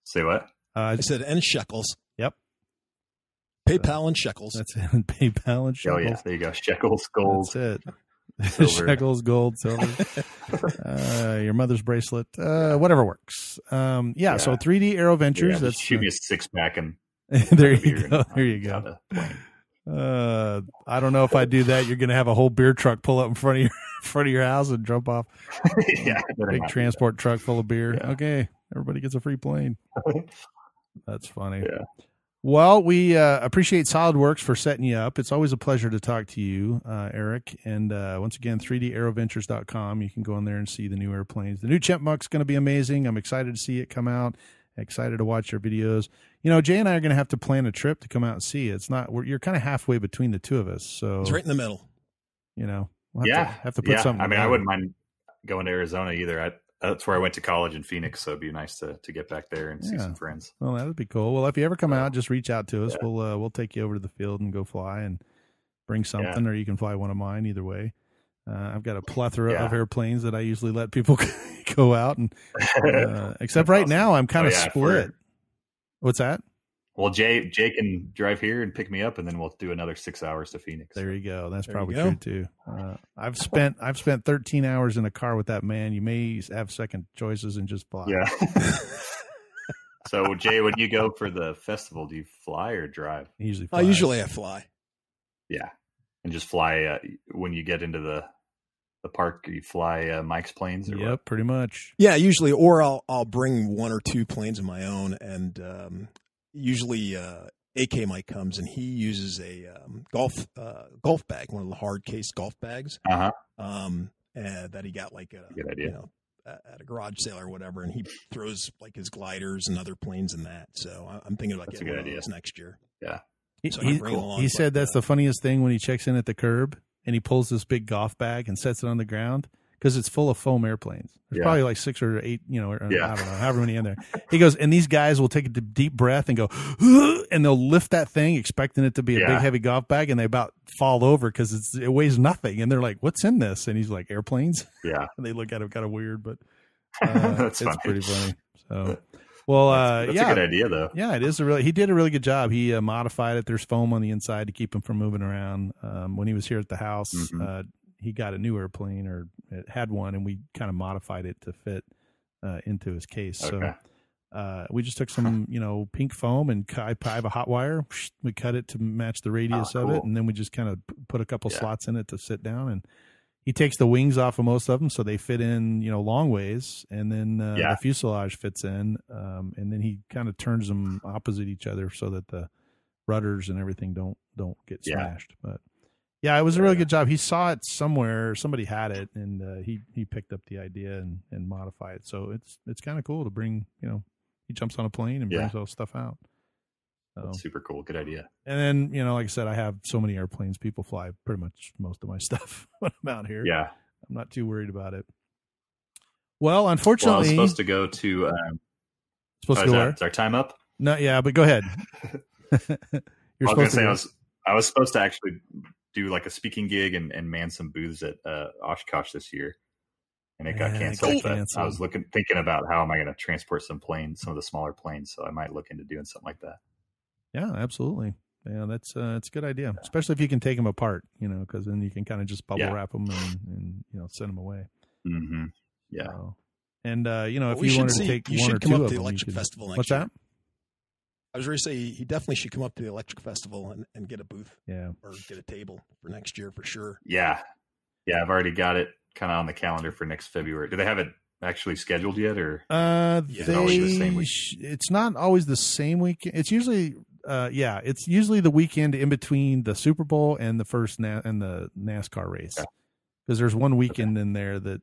Speaker 5: say what?
Speaker 4: I said and shekels.
Speaker 3: Yep.
Speaker 4: PayPal and shekels.
Speaker 3: That's it. PayPal and shekels.
Speaker 5: Oh yeah, there you go. Shekels, gold.
Speaker 3: That's it. Shekels, gold, silver. Your mother's bracelet. Whatever works. So 3D Aeroventures.
Speaker 5: Yeah,
Speaker 3: that's
Speaker 5: shoot me a 6-pack and
Speaker 3: there you go. There you go. I don't know if I do that. You're going to have a whole beer truck pull up in front of your house and jump off. Big transport truck full of beer. Yeah. Okay, everybody gets a free plane. That's funny.
Speaker 5: Yeah.
Speaker 3: Well, we appreciate SolidWorks for setting you up. It's always a pleasure to talk to you, Eric. And once again, 3daeroventures.com. You can go in there and see the new airplanes. The new Chipmunk's going to be amazing. I'm excited to see it come out. Excited to watch your videos. Jay and I are going to have to plan a trip to come out and see it. You're kind of halfway between the two of us. So
Speaker 4: it's right in the middle.
Speaker 3: We'll have to put something.
Speaker 5: I mean, I wouldn't mind going to Arizona either. That's where I went to college in Phoenix, so it'd be nice to get back there and see some friends.
Speaker 3: Well, that would be cool. Well, if you ever come out, just reach out to us. Yeah. We'll take you over to the field and go fly and bring something, or you can fly one of mine. Either way, I've got a plethora of airplanes that I usually let people go out and. Except right now, I'm kind of split. What's that?
Speaker 5: Well, Jay can drive here and pick me up, and then we'll do another 6 hours to Phoenix.
Speaker 3: There you go. That's probably true too. I've spent 13 hours in a car with that man. You may have second choices and just fly.
Speaker 5: Yeah. So, Jay, when you go for the festival, do you fly or drive?
Speaker 4: Usually I fly.
Speaker 5: Yeah, and just fly when you get into the park. You fly Mike's planes. Or what?
Speaker 3: Pretty much.
Speaker 4: Yeah, usually, or I'll bring one or two planes of my own, and usually AK Mike comes and he uses a golf bag, one of the hard case golf bags, that he got like
Speaker 5: good idea.
Speaker 4: At a garage sale or whatever, and he throws like his gliders and other planes in that. So I'm thinking about getting one of those next year.
Speaker 5: Yeah.
Speaker 4: So
Speaker 3: he said that's the funniest thing when he checks in at the curb and he pulls this big golf bag and sets it on the ground because it's full of foam airplanes. There's probably like 6 or 8, I don't know, however many in there. He goes, and these guys will take a deep breath and go, and they'll lift that thing expecting it to be a big, heavy golf bag, and they about fall over because it weighs nothing. And they're like, what's in this? And he's like, airplanes?
Speaker 5: Yeah.
Speaker 3: And they look at him kind of weird, but
Speaker 5: it's
Speaker 3: pretty funny. So, well,
Speaker 5: that's a good idea, though.
Speaker 3: Yeah, it is he did a really good job. He modified it. There's foam on the inside to keep him from moving around. When he was here at the house, he got a new airplane, or it had one, and we kind of modified it to fit into his case. Okay. So we just took some, pink foam, and I have a hot wire. We cut it to match the radius of it, and then we just kind of put a couple slots in it to sit down. And he takes the wings off of most of them, so they fit in, long ways, and then the fuselage fits in, and then he kind of turns them opposite each other so that the rudders and everything don't get smashed. But yeah, it was a really good job. He saw it somewhere, somebody had it, and he picked up the idea and modified it. So it's kind of cool to bring, he jumps on a plane and brings all stuff out. So,
Speaker 5: that's super cool. Good idea.
Speaker 3: And then, like I said, I have so many airplanes. People fly pretty much most of my stuff when I'm out here.
Speaker 5: Yeah.
Speaker 3: I'm not too worried about it. Well, unfortunately.
Speaker 5: I was supposed to go to.
Speaker 3: Supposed to go where?
Speaker 5: Is our time up?
Speaker 3: No, yeah, but go ahead.
Speaker 5: I was supposed to actually do like a speaking gig and man some booths at Oshkosh this year. And it got canceled. But I was thinking about how am I going to transport some of the smaller planes. So I might look into doing something like that.
Speaker 3: Yeah, absolutely. Yeah, that's a good idea, especially if you can take them apart, because then you can kind of just bubble wrap them and send them away.
Speaker 5: Mm-hmm. Yeah.
Speaker 3: And if you wanted to take one or two of them,
Speaker 4: Electric Festival next
Speaker 3: what's
Speaker 4: year.
Speaker 3: That?
Speaker 4: I was ready to say he definitely should come up to the Electric Festival and get a booth, or get a table for next year for sure.
Speaker 5: Yeah, I've already got it kind of on the calendar for next February. Do they have it actually scheduled yet, or
Speaker 3: is it always the same week? It's not always the same week. It's usually it's usually the weekend in between the Super Bowl and the first and the NASCAR race, because there's one weekend in there that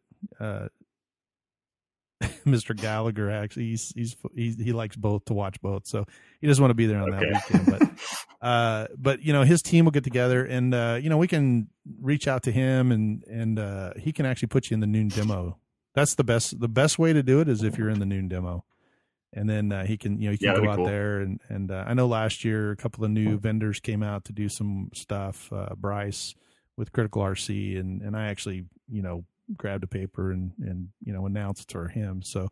Speaker 3: Mr. Gallagher actually he likes both to watch both, so he doesn't want to be there on that weekend. But his team will get together, and we can reach out to him, and he can actually put you in the noon demo. That's the best way to do it is if you're in the noon demo. And then he can go out there and I know last year a couple of new vendors came out to do some stuff. Bryce with Critical RC and I actually grabbed a paper and announced it for him. So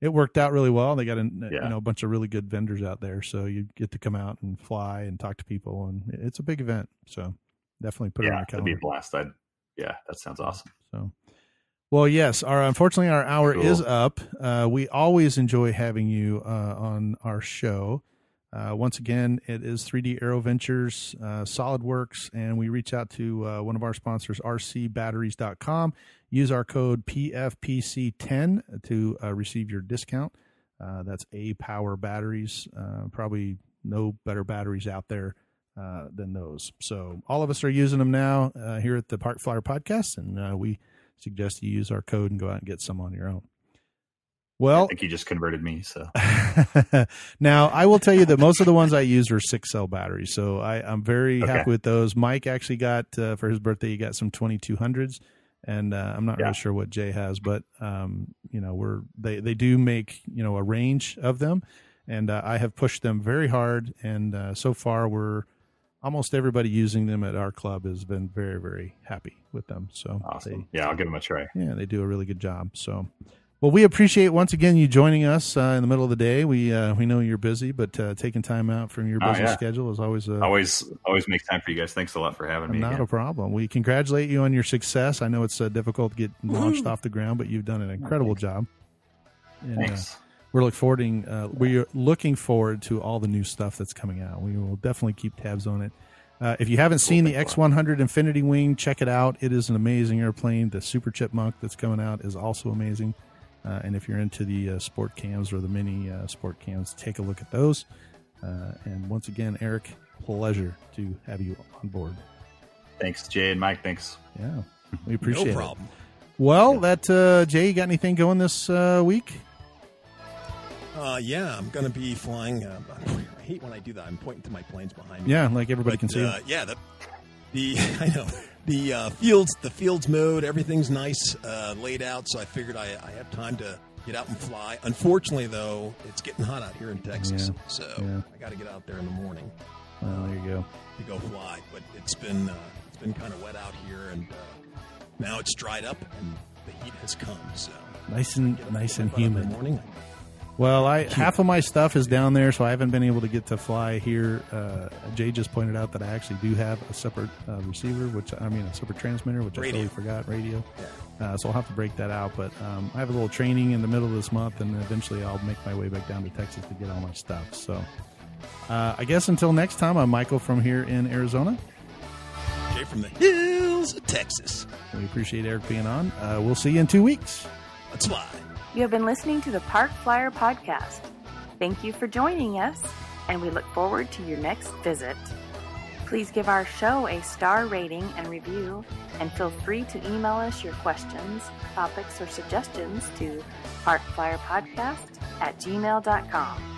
Speaker 3: it worked out really well. They got a bunch of really good vendors out there. So you get to come out and fly and talk to people, and it's a big event. So definitely put it on your calendar.
Speaker 5: It'd be a blast. That sounds awesome.
Speaker 3: So. Well, yes. Unfortunately, our hour is up. We always enjoy having you on our show. Once again, it is 3D Aeroventures, SolidWorks, and we reach out to one of our sponsors, rcbatteries.com. Use our code PFPC10 to receive your discount. That's A-Power batteries. Probably no better batteries out there than those. So all of us are using them now here at the Park Flyer Podcast, and we suggest you use our code and go out and get some on your own. Well,
Speaker 5: I think you just converted me. So
Speaker 3: now I will tell you that most of the ones I use are 6-cell batteries. So I'm very happy with those. Mike actually got, for his birthday, he got some 2200s, and I'm not really sure what Jay has, but they do make, a range of them, and I have pushed them very hard. And so far almost everybody using them at our club has been very, very happy with them. So
Speaker 5: awesome. I'll give them a try.
Speaker 3: Yeah, they do a really good job. So, well, we appreciate once again you joining us in the middle of the day. We know you're busy, but taking time out from your busy schedule is always
Speaker 5: always makes time for you guys. Thanks a lot for having me.
Speaker 3: Not a problem. We congratulate you on your success. I know it's difficult to get launched off the ground, but you've done an incredible job. And,
Speaker 5: thanks.
Speaker 3: We're looking forward to all the new stuff that's coming out. We will definitely keep tabs on it. If you haven't seen the X100 Infinity Wing, check it out. It is an amazing airplane. The Super Chipmunk that's coming out is also amazing. And if you're into the sport cams or the mini sport cams, take a look at those. And once again, Eric, pleasure to have you on board.
Speaker 5: Thanks, Jay and Mike. Thanks.
Speaker 3: Yeah, we appreciate it.
Speaker 4: No problem.
Speaker 3: Well, Jay, you got anything going this week?
Speaker 4: I'm going to be flying. I hate when I do that. I'm pointing to my planes behind me.
Speaker 3: Yeah, like everybody can see.
Speaker 4: Yeah, I know the fields mode. Everything's nice laid out. So I figured I have time to get out and fly. Unfortunately, though, it's getting hot out here in Texas, I got to get out there in the morning.
Speaker 3: There you go.
Speaker 4: To go fly, but it's been kind of wet out here, and now it's dried up and the heat has come. So
Speaker 3: nice and humid.
Speaker 4: In the morning.
Speaker 3: Well, half of my stuff is down there, so I haven't been able to get to fly here. Jay just pointed out that I actually do have a separate receiver, a separate transmitter, which I totally forgot, radio. So I'll have to break that out. But I have a little training in the middle of this month, and eventually I'll make my way back down to Texas to get all my stuff. So I guess until next time, I'm Michael from here in Arizona.
Speaker 4: Jay from the hills of Texas.
Speaker 3: We appreciate Eric being on. We'll see you in 2 weeks.
Speaker 4: Let's fly.
Speaker 2: You have been listening to the Park Flyer Podcast. Thank you for joining us, and we look forward to your next visit. Please give our show a star rating and review, and feel free to email us your questions, topics, or suggestions to parkflyerpodcast@gmail.com.